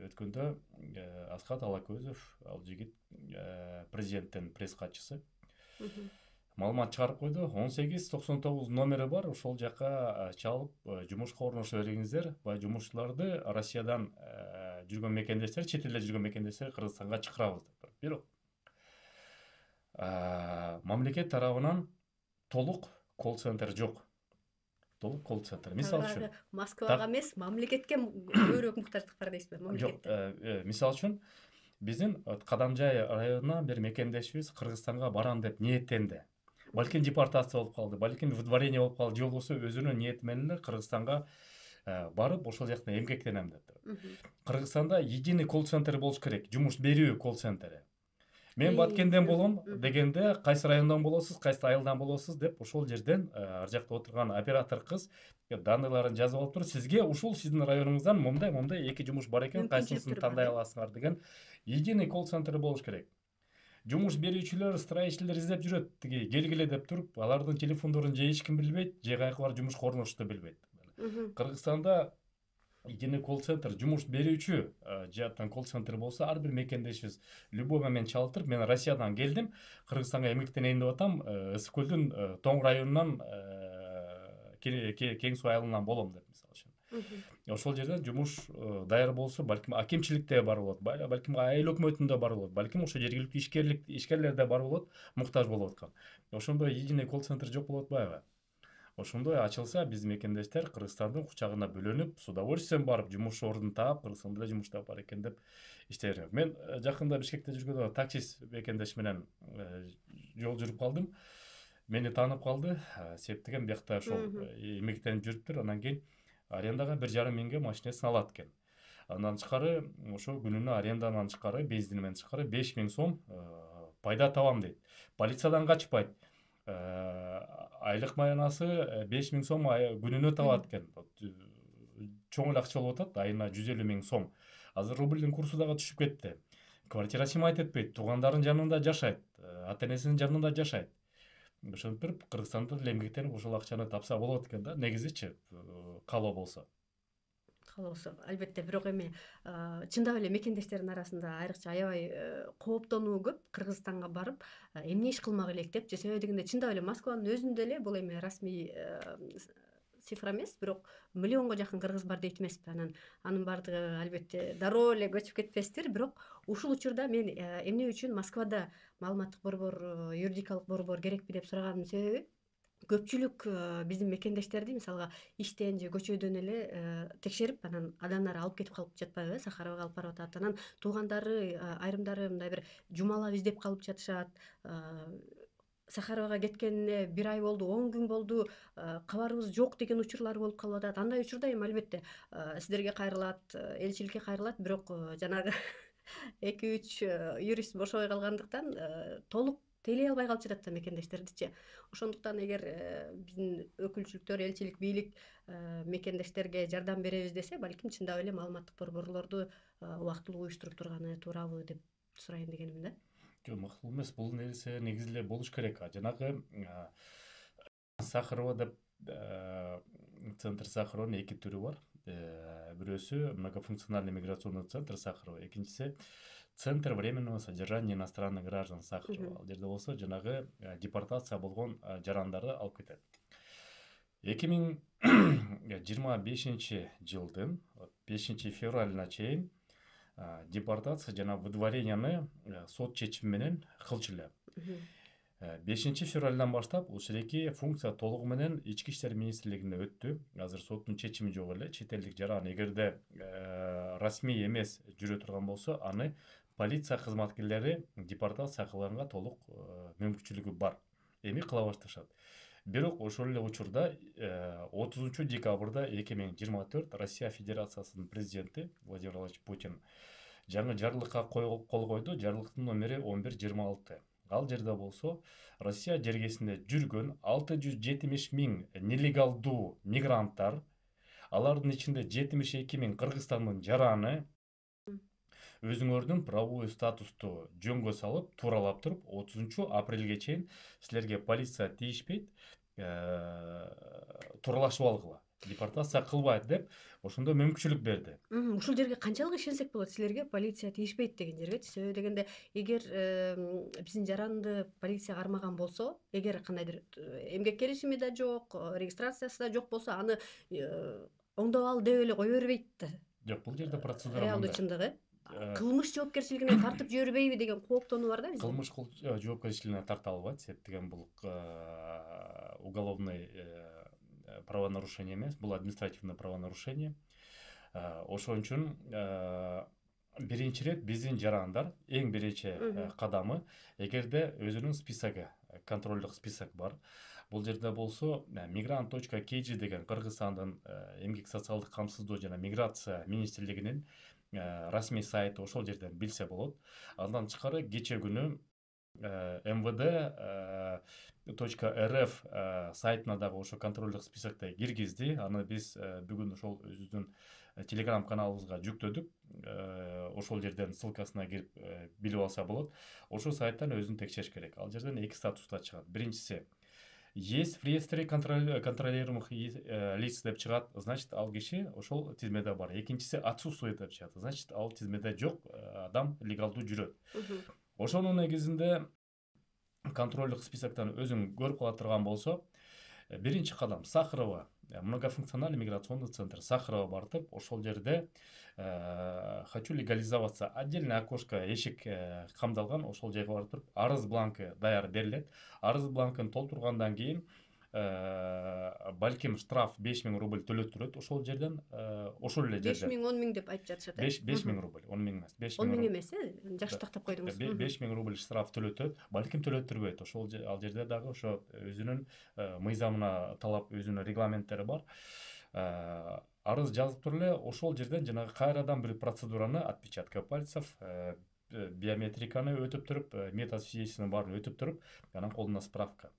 өткөндө Аскат Алакөзов, ал жигит президенттин пресс катчысы маалымат чыгарып койду. 1899 номери бар. Ошол жака чалып жумушка орношо бериңиздер. Бай жумушчуларды Россиядан жүргөн мекендештер, чет элде жүргөн мекендештер Кыргызстанга чакырабыз деп. Бирок мамлекет тарабынан толук колл-центр жок. Толук колл-центр. Мисалы үчүн Москвага эмес, мамлекетке көбүрөөк муктаждык бар дейсизби? Мамлекетте. Мисалы үчүн биздин Кадамжай районунан бир мекендешибиз Кыргызстанга барам деп ниеттенди. Балким депортация болуп калды, балким выдворение болуп калды, же болбосо өзүнүн ниети менен эле Кыргызстанга барып ошол жакта эмгектенем деп. Кыргызстанда единый колл-центр болуш керек, жумуш берүү колл-центри. Мен Баткенден болом дегенде кайсы райондан болосуз, кайсы айылдан болосуз деп ошол жерден ар жакта отурган оператор кыз данныйларын жазып алып туруп, сизге ушул сиздин районуңуздан мындай эки жумуш бар экен, кайсысын тандай аласыңар деген единый колл-центр болуш керек. Жумуш берүүчүлөр, строительдер издеп жүрөт, тиги келгиле деп туруп, алардын телефондорун же эч ким билбейт, же каяка барып жумушка орношушту билбейт. Кыргызстанда единый колл-центр, жумуш берүүчү жааттан колл-центр болсо, ар бир мекендешибиз любой момент чалып туруп, мен Россиядан келдим, Кыргызстанга эмгектенейин деп атам, Ысык көлдүн Тоң районунан Кең суу айылынан болом деп, мисалы үчүн. Ошол жерден жумуш даяр болсо, балким акимчиликте бар болот, балким айыл өкмөтүндө бар болот, балким ошо жергиликтүү ишкерлерде бар болот, муктаж болуп аткан. Ошондой единый колл-центр жок болуп атпайбы? Ошондой ачылса, биз мекендештер Кыргызстандын кучагына бөлөнүп, с удовольствием барып жумуш ордун таап, Кыргызстанда эле жумуштап бар экен деп иштейбер. Мен жакында Бишкекте жүргөндө таксист мекендеш менен жол жүрүп калдым. Мени таанып калды, септеген биякта ошол эмгектенип жүрүптүр. Анан кийин арендага 1,5 миңге машинесин алат экен. Андан тышкары ошо күнүнө аренданан тышкары, бензини менен тышкары 5 миң сом пайда табам дейт. Полициядан качпайт. Айлык маянасы 5 миң сом күнүнө табат экен. Чоң эле акча болуп атат, айына 150 миң сом. Азыр рубльдин курсу дагы түшүп кетти. Квартира сыймайт этпейт, туугандардын жанында жашайт, ата-энесинин жанында жашайт. Ошентип Кыргызстанда эмгектенип ошол акчаны тапса болот экен да, негизичи калоо болсо. Албетте, бирок эми чындап эле мекендештердин арасында айрыкча аябай кооптонуу көп. Кыргызстанга барып эмне иш кылмак элек деп, же себеби дегенде чындап эле Москванын өзүндө эле бул эми расмий цифра эмес, бирок миллионго жакын кыргыз бар дейт эмеспи. Анын баардыгы албетте дароо эле көчүп кетпестир, бирок ушул учурда мен эмне үчүн Москвада маалыматтык борбор, юридикалык борбор керекпи деп сураганымдын себеби, көпчүлүк биздин мекендештерди мисалга иштен же көчөдөн эле текшерип, анан адамдар алып кетип калып жатпайбы, Сахаровага алып барып атат. Анан туугандары, айрымдары мындай бир жумалап издеп калып жатышат. Сахаровага кеткенине 1 ай болду, 10 күн болду, кабарыбыз жок деген учурлар болуп калып атат. Андай учурда эми албетте сиздерге кайрылат, элчиликке кайрылат, бирок жанагы 2-3 юрист бошобой калгандыктан толук тейлей албай калып жатат да мекендештердичи. Ошондуктан эгер биздин өкүлчүлүктөр, элчилик, бийлик мекендештерге жардам беребиз десе, балким чындап эле маалыматтык борборлорду убактылуу уюштуруп турганы туурабы деп сурайын дегеним да. Жок, макул эмес, бул нерсе негизи эле болуш керек. Жанагы Сахарова деп центр Сахаровдун 2 түрү бар. Бирөөсү многофункциональный миграционный центр Сахарова, экинчиси Центр временного содержания иностранных граждан Сахарова. Ал жерде болсо жанагы депортация болгон жарандарды алып кетет. 2025 жылдын 5 февралына чейин депортация жана выдворенияны сот чечими менен кылчу эле. 5 февралдан баштап ушул эки функция толугу менен ички иштер министрлигине өттү. Азыр соттун чечими жок эле. Чет элдик жаран эгерде расмий эмес жүрө турган болсо, аны полиция кызматкерлери депортация кылганга толук мүмкүнчүлүгү бар. Эми кыла башташат. Бирок ошол эле учурда 30 декабрда 2024 Россия Федерациясынын президенти Владимир Владимирович Путин жаңы жарлыкка кол койду. Жарлыктын номери 1126. Ал жерде болсо Россия жергесинде жүргөн 670 000 нелегалдуу мигранттар, алардын ичинде 72 000 Кыргызстандын жараны өзүңөрдүн правовой статусту жөнгө салып, тууралап туруп, 30 апрелге чейин силерге полиция тийишпейт, тууралашып алгыла, депортация кылбайт деп ошондой мүмкүнчүлүк берди. Ушул жерге канчалык ишенсек болот, силерге полиция тийишпейт деген жергечи? Себеби дегенде, эгер биздин жаранды полиция кармаган болсо, эгер кандайдыр эмгек келишими да жок, регистрациясы да жок болсо, аны оңдоп ал деп эле кое бербейт да. Жок, бул жерде процедура реалдуу чындыгы кылмыш жоопкерчилигине тартып жибербейби деген кооптонуу бар да бизде. Кылмыш жоопкерчилигине тарта албайт, себеп деген бул уголовный правонарушение эмес, бул административный правонарушение. Ошон үчүн биринчи ирет биздин жарандар эң биринчи кадамы, эгерде өзүнүн списогу, контролдук список бар. Бул жерде болсо migrant.kg деген Кыргызстандын эмгек социалдык камсыздоо жана миграция министрлигинин расмий сайты, ошол жерден билсе болот. Андан тышкары кече күнү mvd.rf сайтына дагы ошо контролдук списокто киргизди. Аны биз бүгүн ошол өзүбүздүн телеграм каналыбызга жүктөдүк. Ошол жерден ссылкасына кирип билип алса болот. Ошол сайттан өзүн текшериш керек. Ал жерден эки статуста чыгат. Биринчиси есть в реестре контролируемых лиц деп чыгат, значит, ал киши ошол тизмеде бар. Экинчиси отсутствует деп чыгат, значит, ал тизмеде жок, адам легалдуу жүрөт. Ошонун негизинде контролдук списоктон өзүң көрүп кала турган болсо, биринчи кадам Сахарова, многофункциональный миграционный центр Сахарова бартып, ошол жерде хочу легализоваться, отдельное окошко, эшик камдалган, ошол жерге барып туруп, арыз бланкы даяр берилет. Арыз бланкын толтургандан кийин балким штраф 5000 рубль төлөттүрөт ошол жерден, ошол эле жерде 5000 10000 деп айтып жатышат. 5000 рубль, 10000 эмес, 10000 эмес, жакшы тактап койдуңуз. 5000 рубль штраф төлөтөт, балким төлөттүрбөйт. Ошол ал жерде дагы ошо өзүнүн мыйзамына талап, өзүнүн регламенттери бар. Арыз жазып туруп эле ошол жерден жанагы кайрадан бир процедураны, отпечатка пальцев, биометриканы өтүп туруп, метасвидетельствонун баарын өтүп туруп, анан колуна справка.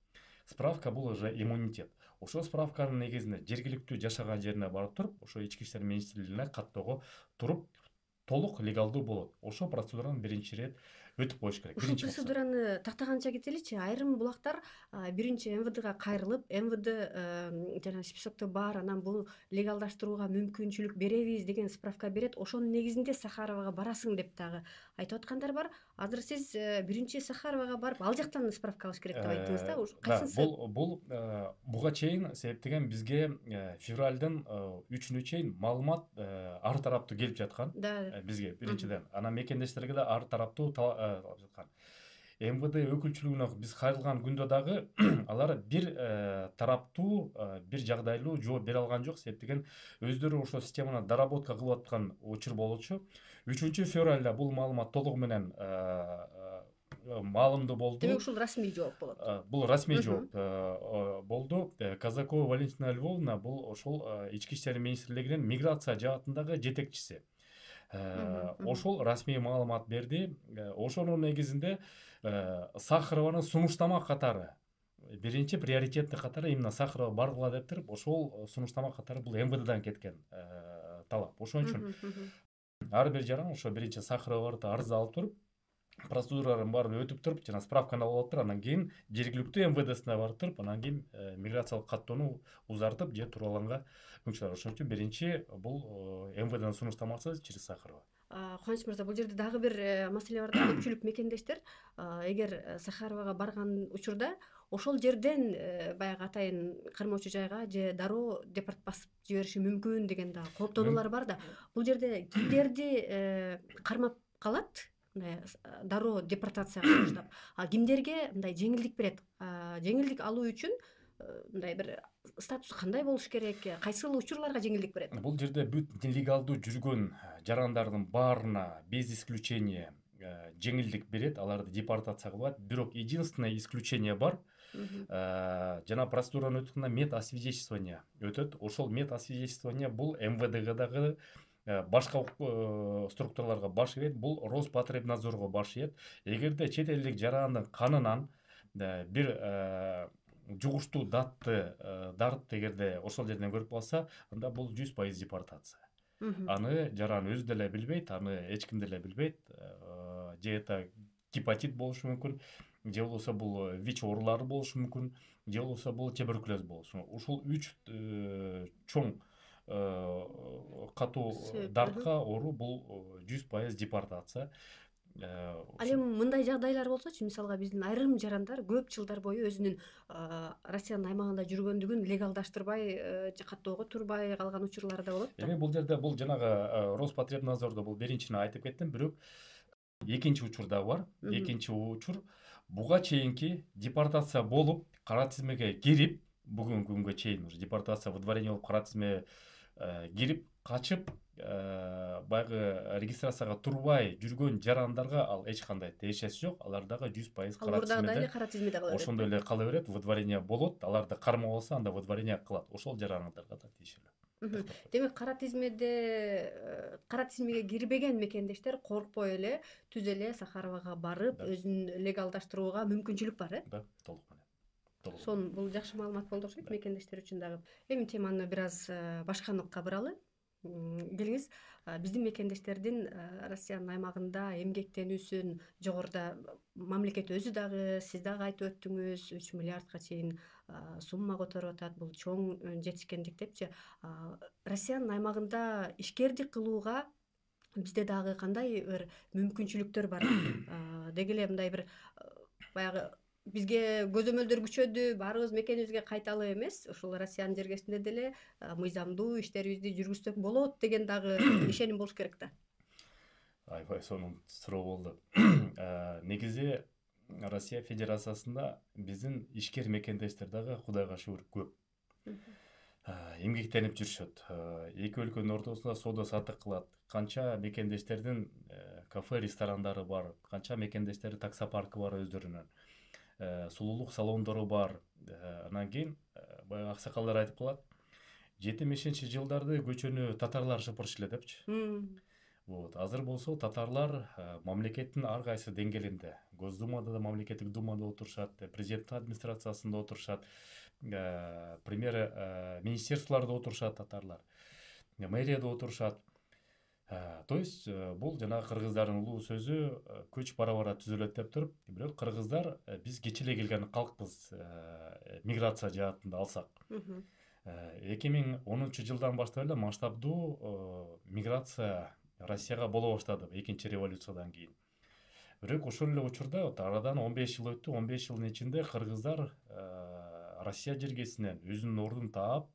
Справка бул уже иммунитет. Ошол справканын негизинде жергиликтүү жашаган жерине барып туруп, ошо ички иштер министрлигине каттоого туруп, толук легалдуу болот. Ошол процедураны биринчи ирет өтүп коюш керек. Ушул процедураны тактаганча кетеличи, айрым булактар биринчи МВДга кайрылып, МВД жана списокто бар, анан бул легалдаштырууга мүмкүнчүлүк беребиз деген справка берет. Ошонун негизинде Сахаровага барасың деп дагы айтып аткандар бар. Азыр сиз биринчи Сахаровага барып, ал жактан справка алыш керек деп айттыңыз да. Кайсысы? Бул буга чейин себептеген бизге февралдын 3-үнө чейин маалымат ар тараптуу келип жаткан. Бизге биринчиден, анан мекендештерге да ар тараптуу жаткан. МВД өкүлчүлүгүнө биз кайрылган күндө дагы алар бир тараптуу, бир жагдайлуу жооп бере алган жок, себептеген өздөрү ошо системаны доработка кылып аткан учур болчу. 3 февралда бул маалымат толугу менен маалымдуу болду. Демек ушул расмий жооп болот. Бул расмий жооп болду. Казакова Валентина Львовна бул ошол ички иштер министрлигинин миграция жаатындагы жетекчиси. Ошол расмий маалымат берди. Ошонун негизинде Сахарованын сунуштама катары биринчи приоритеттик катары именно Сахарова баргыла деп туруп, ошол сунуштама катары бул МВДдан кеткен талап. Ошон үчүн ар бир жаран ошо биринчи Сахарова барып арыз алып туруп, процедураларын баарын өтүп туруп жана справканы алып алып туруп, анан кийин жергиликтүү МВДсине барып туруп, анан кийин миграциялык каттоону узартып же тууралганга мүмкүн. Ошон үчүн биринчи бул МВДнын сунуштамасы через Сахарова. Кубаныч мырза, бул жерде дагы бир маселе бар да. Көпчүлүк мекендештер эгер Сахаровага барган учурда ошол жерден баягы атайын кармоочу жайга же дароо депорт басып жибериши мүмкүн деген дагы кооптонуулар бар да. Бул жерде кимдерди кармап калат мындай дароо депортацияга сунуштап, кимдерге мындай жеңилдик берет? Жеңилдик алуу үчүн мындай бир статус кандай болуш керек? Кайсыл учурларга жеңилдик берет? Бул жерде бүт легалдуу жүргөн жарандардын баарына без исключения жеңилдик берет, аларды депортация кылбайт. Бирок единственное исключение бар. Жана процедураны өткөндө медосвидетельствование өтөт. Ошол медосвидетельствование бул МВДга дагы башка структураларга баш ийет, бул Роспотребнадзорго баш ийет. Эгерде чет элдик жарандын канынан бир жугуштуу дарт эгерде ошол жерден көрүп калса, анда бул 100% депортация. Аны жаран өзү деле билбейт, аны эч ким деле билбейт. Же это гепатит болушу мүмкүн, же болбосо бул ВИЧ оорулары болушу мүмкүн, же болбосо бул туберкулез болушу мүмкүн. Ушул 3 чоң катуу дартка оору бул 100% депортация. Ал эми мындай жагдайлар болсочу, мисалга биздин айрым жарандар көп жылдар бою өзүнүн Россиянын аймагында жүргөндүгүн легалдаштырбай, каттоого турбай калган учурлар да болот да. Эми бул жерде бул жанагы Роспотребнадзордо бул биринчини айтып кеттим, бирок экинчи учур да бар. Экинчи учур буга чейинки депортация болуп, кара тизмеге кирип, бүгүнкү күнгө чейин уже депортация выдворение болуп, кара тизмеге кирип, качып, баягы регистрацияга турбай жүргөн жарандарга ал эч кандай тиешеси жок. Алар дагы 100% кара тизмеде кала берет. Ошондой эле кала берет, выдворение болот. Аларды кармап алса, анда выдворение кылат. Ошол жарандарга да тиешелүү. Демек кара тизмеге кирбеген мекендештер коркпой эле, түз эле Сахаровага барып, өзүн легалдаштырууга мүмкүнчүлүк бар, Да, толук менен. Сон бул жакшы маалымат болду окшойт мекендештер үчүн дагы. Эми теманы бир аз башка нукка буралы. Келиңиз, биздин мекендештердин Россиянын аймагында эмгектенүүсүн жогоруда мамлекет өзү дагы, сиз дагы айтып өттүңүз, 3 миллиардка чейин сумма которуп атат, бул чоң жетишкендик депчи. Россиянын аймагында ишкердик кылууга бизде дагы кандай бир мүмкүнчүлүктөр бар? Деги эле мындай бир баягы бизге көзөмөлдөр күчөдү, баарыбыз мекенибизге кайталы эмес, ушул Россиянын жергесинде деле мыйзамдуу иштерибизди жүргүзсөк болот деген дагы ишеним болуш керек да. Айбай сонун суроо болду. Негизи Россия Федерациясында биздин ишкер мекендештер дагы Кудайга шүгүр көп. Эмгектенип жүрүшөт. Эки өлкөнүн ортосунда соода саттык кылат. Канча мекендештердин кафе, ресторандары бар, канча мекендештердин таксопаркы бар өздөрүнүн. Сулуулук салондору бар. Анан кийин баягы аксакалдар айтып калат, 70-60 жылдарды көчөнү татарлар шыпырыш эле депчи. Вот, азыр болсо татарлар мамлекеттин ар кайсы деңгээлинде, Госдумада да, мамлекеттик думада отурушат, президенттин администрациясында отурушат, министерстволордо отурушат татарлар, мэрияда отурушат. То есть бул жанагы кыргыздардын улуу сөзү көч бара түзөлөт деп туруп, бирок кыргыздар биз кеч эле келген калкпыз, миграция жаатында алсак. 2010 жылдан баштап эле масштабдуу миграция Россияга боло баштады, экинчи революциядан кийин. Бирок ошол эле учурда арадан 15 жыл өттү, 15 жылдын ичинде кыргыздар Россия жергесинен өзүнүн ордун таап,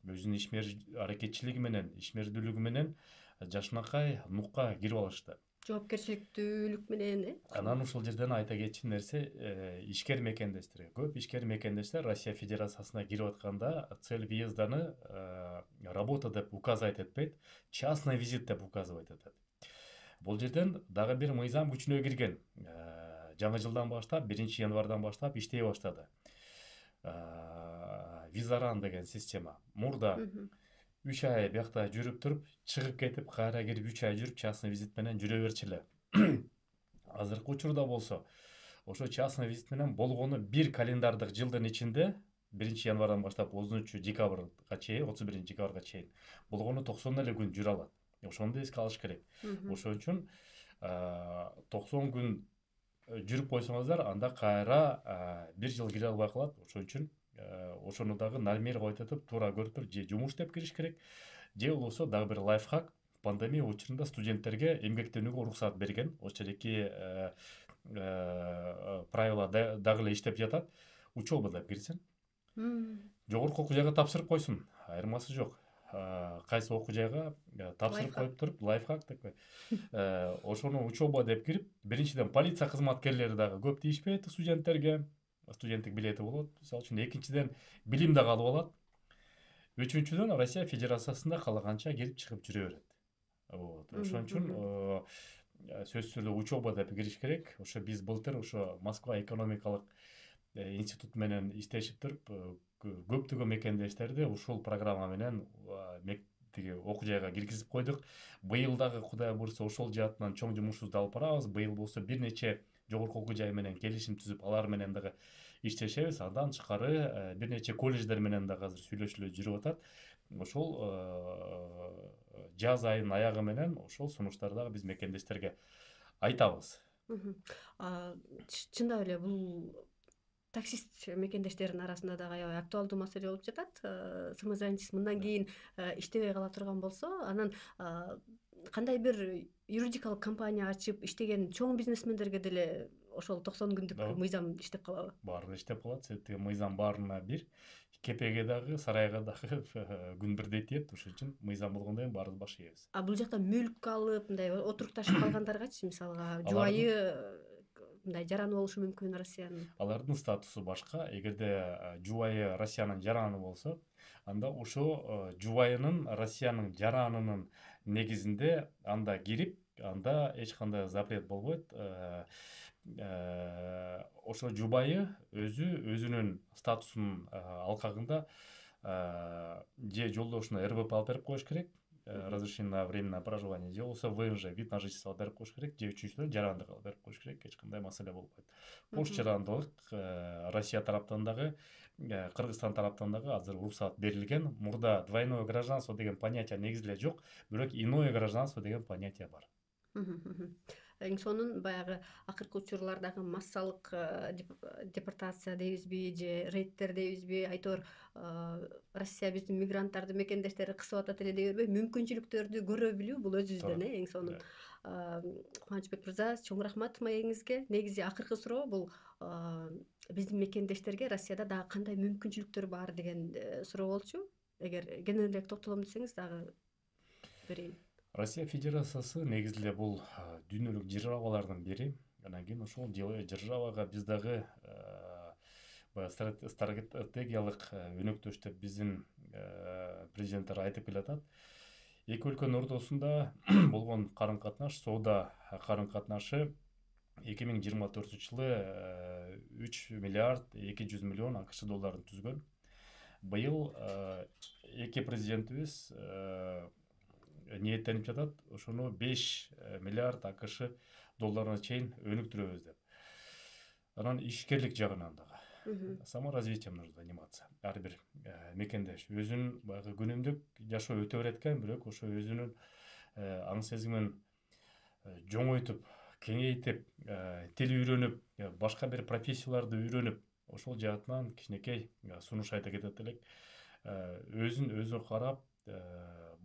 өзүнүн ишмер аракетчилиги менен, ишмердүүлүгү менен жашынакай нукка кирип алышты. Жоопкерчиликтүүлүк менен, Анан ушул жерден айта кетчү нерсе, ишкер мекендештер, көп ишкер мекендештер Россия Федерациясына кирип атканда цель въезданы работа деп указывать этпейт, частный визит деп указывать этет. Бул жерден дагы бир мыйзам күчүнө кирген. Жаңы жылдан баштап, 1 январдан баштап иштей баштады. Визаран деген система. Мурда 3 ай биякта жүрүп туруп, чыгып кетип, кайра кирип 3 ай жүрүп, частный визит менен жүрө берчү эле. Азыркы учурда болсо, ошо частный визит менен болгону 1 календардык жылдын ичинде 1 январдан баштап 30 декабрга чейин, 31 декабрга чейин болгону 90 эле күн жүрө алат. Ошондо эске алыш керек. Ошон үчүн 90 күн жүрүп койсоңуздар, анда кайра 1 жыл кире албай калат. Ошон үчүн ошону дагы намер коюп туура көрүп туруп, же жумуш иштеп кириш керек, же болбосо дагы бир лайфхак: пандемия учурунда студенттерге эмгектенүүгө уруксат берген. Ошол жердеки правила дагы эле иштеп жатат. Учеба деп кирсин, жогорку окуу жайга тапшырып койсун, айырмасы жок. Кайсы окуу жайга тапшырып коюп туруп, лайфхак деп ошону учеба деп кирип, биринчиден полиция кызматкерлери дагы көп тийишпейт студенттерге, студенттик билети болот. Мисалы үчүн экинчиден билим дагы алып алат. Үчүнчүдөн Россия Федерациясында каалаганча кирип чыгып жүрө берет. Вот. Ошон үчүн сөзсүз түрдө учеба деп кириш керек. Ошо биз былтыр ошо Москва экономикалык институт менен иштешип туруп, көптөгөн мекендештерди ушул программа менен тиги окуу жайга киргизип койдук. Быйыл дагы Кудай буйрса ошол жаатынан чоң жумушубузду алып барабыз. Быйыл болсо бир нече жогорку окуу жай менен келишим түзүп, алар менен дагы иштешебиз. Андан тышкары бир нече колледждер менен дагы азыр сүйлөшүүлөр жүрүп атат. Ошол жаз айынын аягы менен ошол сунуштарды дагы биз мекендештерге айтабыз. Чындап эле бул таксист мекендештердин арасында дагы аябай актуалдуу маселе болуп жатат. Самозанятость мындан кийин иштебей кала турган болсо, анан кандай бир юридикалык компания ачып иштеген чоң бизнесмендерге деле ошол 90 күндүк мыйзам иштеп калабы? Баары иштеп калат. Себептеги мыйзам баарына бир, кепеге дагы, сарайга дагы күн бирдей тиет. Ошон үчүн мыйзам болгондон кийин баарыбыз баш ийебиз. Бул жакта мүлк алып, мындай отурукташып калгандаргачы, мисалга жубайы мындай жараны болушу мүмкүн Россиянын. Алардын статусу башка. Эгерде жубайы Россиянын жараны болсо, анда ошо жубайынын Россиянын жаранынын негизинде анда кирип, анда эч кандай запрет болбойт. Ошо жубайы өзүнүн статусунун алкагында же жолдошуна РВП алып берип коюш керек, разрешение на временное проживание, же болбосо ВНЖ, вид на жительство алып берип коюш керек, же үчүнчүдөн жарандык алып берип коюш керек. Эч кандай маселе болбойт. Кош жарандылык Россия тараптан дагы, Кыргызстан тараптан дагы азыр уруксат берилген. Мурда двойное гражданство деген понятие негизи эле жок, бирок иное гражданство деген понятие бар. Эң сонун баягы акыркы учурлардагы массалык депортация дейбизби же рейдтер дейбизби, айтор Россия биздин мигранттарды, мекендештерди кысып атат эле дей бербей, мүмкүнчүлүктөрдү көрө билүү бул өзүбүздөн эң сонун. Кубанычбек мырза, чоң рахмат маегиңизге. Негизи акыркы суроо бул биздин мекендештерге Россияда дагы кандай мүмкүнчүлүктөр бар деген суроо болчу. Эгер кененирээк токтолом десеңиз дагы берейин. Россия Федерациясы негизи эле бул дүйнөлүк державалардын бири. Анан кийин ошол державага биз дагы стратегиялык өнөктөш деп биздин президенттер айтып келатат. Эки өлкөнүн ортосунда болгон карым-катнаш, соода карым-катнашы 2024-жылы 3 миллиард 200 миллион АКШ долларын түзгөн. Быйыл эки президентибиз ниеттенип жатат, ошону 5 миллиард АКШ долларына чейин өнүктүрөбүз деп. Анан ишкерлик жагынан дагы саморазвитием нужно заниматься. Ар бир мекендеш өзүнүн баягы күнүмдүк жашоо өтө берет экен, бирок ошо өзүнүн аң сезимин жоңойтуп, кеңейтип, тил үйрөнүп, башка бир профессияларды үйрөнүп, ошол жаатынан кичинекей сунуш айта кетет элек. Өзүн өзү карап,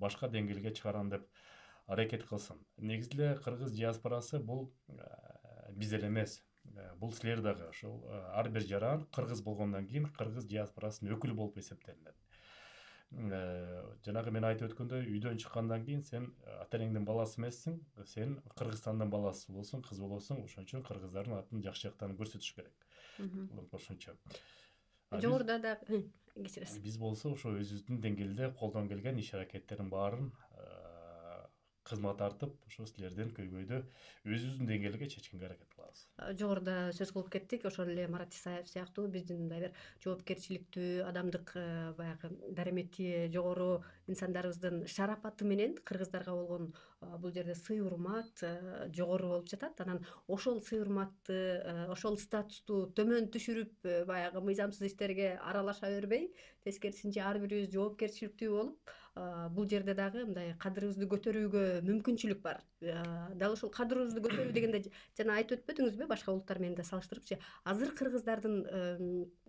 башка деңгээлге чыгарам деп аракет кылсын. Негизи эле кыргыз диаспорасы бул биз эле эмес. Бул силер дагы ошол ар бир жаран кыргыз болгондон кийин кыргыз диаспорасынын өкүлү болуп эсептелинет. Жанагы мен айтып өткөндөй, үйдөн чыккандан кийин сен ата энеңдин баласы эмессиң, сен Кыргызстандын баласы болосуң, кыз болосуң. Ошон үчүн кыргыздардын атын жакшы жактарын көрсөтүш керек. Ошончо. Жогоруда да кечиресиз. Биз болсо ошо өзүбүздүн деңгээлде колдон келген иш аракеттердин баарын кызмат артып, ошо силерден көйгөйдү өзүбүздүн деңгээлге чечкенге аракет кылабыз. Жогоруда сөз кылып кеттик, ошол эле Марат Исаев сыяктуу биздин мындай бир жоопкерчиликтүү, адамдык баягы даремети жогору инсандарыбыздын шарапаты менен кыргыздарга болгон бул жерде сый урмат жогору болуп жатат. Анан ошол сый урматты, ошол статусту төмөн түшүрүп, баягы мыйзамсыз иштерге аралаша бербей, тескерисинче ар бирибиз жоопкерчиликтүү болуп, бул жерде дагы мындай кадырыбызды көтөрүүгө мүмкүнчүлүк бар. Дал ушул кадырыбызды көтөрүү дегенде жана айтып өтпөдүңүзбү башка улуттар менен да салыштырыпчы, азыр кыргыздардын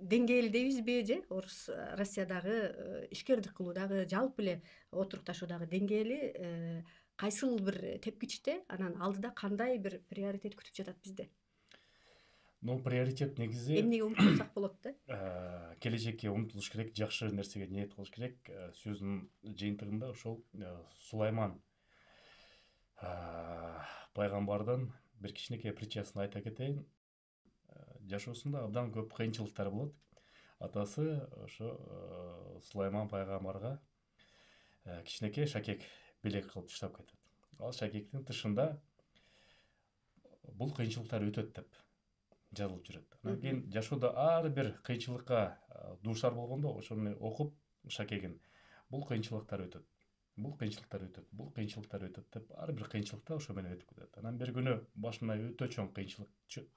деңгээли дейбизби же орус Россиядагы ишкердик кылуудагы жалпы эле отурукташуудагы деңгээли кайсыл бир тепкичте, анан алдыда кандай бир приоритет күтүп жатат бизди? Приоритет негизи Эмнеге умтулсак болот да? келечекке умтулуш керек, жакшы нерсеге ниет кылыш керек. Сөздүн жыйынтыгында ошол Сулайман пайгамбардын бир кичинекей притчасын айта кетейин. Жашоосунда абдан көп кыйынчылыктар болот. Атасы ошо Сулайман пайгамбарга кичинекей шакек белек кылып таштап кетет. Ал шакектин тышында бул кыйынчылыктар өтөт деп жазылып жүрөт. Анан кийин жашоодо ар бир кыйынчылыкка дуушар болгондо ошону окуп шакегин бул кыйынчылыктар өтөт, бул кыйынчылыктар өтөт, бул кыйынчылыктар өтөт деп ар бир кыйынчылыкта ошо менен өтүп кетет. Анан бир күнү башына өтө чоң кыйынчылык түшөт.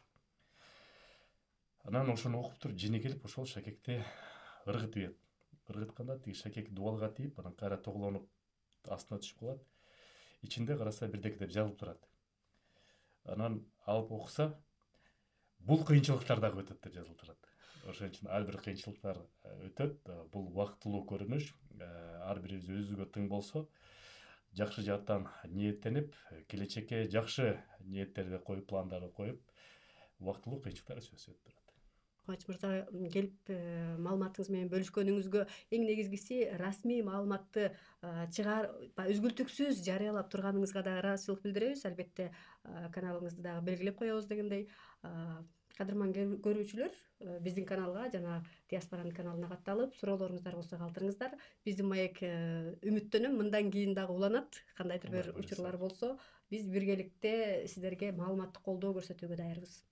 Анан ошону окуп туруп жини келип ошол шакекти ыргытып ийет. Ыргытканда тиги шакек дубалга тийип, анан кайра тоголонуп астына түшүп калат. Ичинде караса бирдеке деп жазылып турат. Анан алып окуса, бул кыйынчылыктар дагы өтөт деп жазылып турат. Ошон үчүн ар бир кыйынчылыктар өтөт. Бул убактылуу көрүнүш. Ар бирибиз өзүбүзгө тың болсо, жакшы жааттан ниеттенип, келечекке жакшы ниеттерди коюп, пландарды коюп, убактылуу кыйынчылыктар өтөт турат. Кубаныч мырза, келип маалыматыңыз менен бөлүшкөнүңүзгө эң негизгиси расмий маалыматты үзгүлтүксүз жарыялап турганыңызга да ыраазычылык билдиребиз. Албетте каналыңызды дагы белгилеп коебуз дегендей. Кадырман көрүүчүлөр, биздин каналга жана Диаспоранын каналына катталып, суроолоруңуздар болсо калтырыңыздар. Биздин маек үмүттөнөм мындан кийин дагы уланат. Кандайдыр бир учурлар болсо, биз биргеликте сиздерге маалыматтык колдоо көрсөтүүгө даярбыз.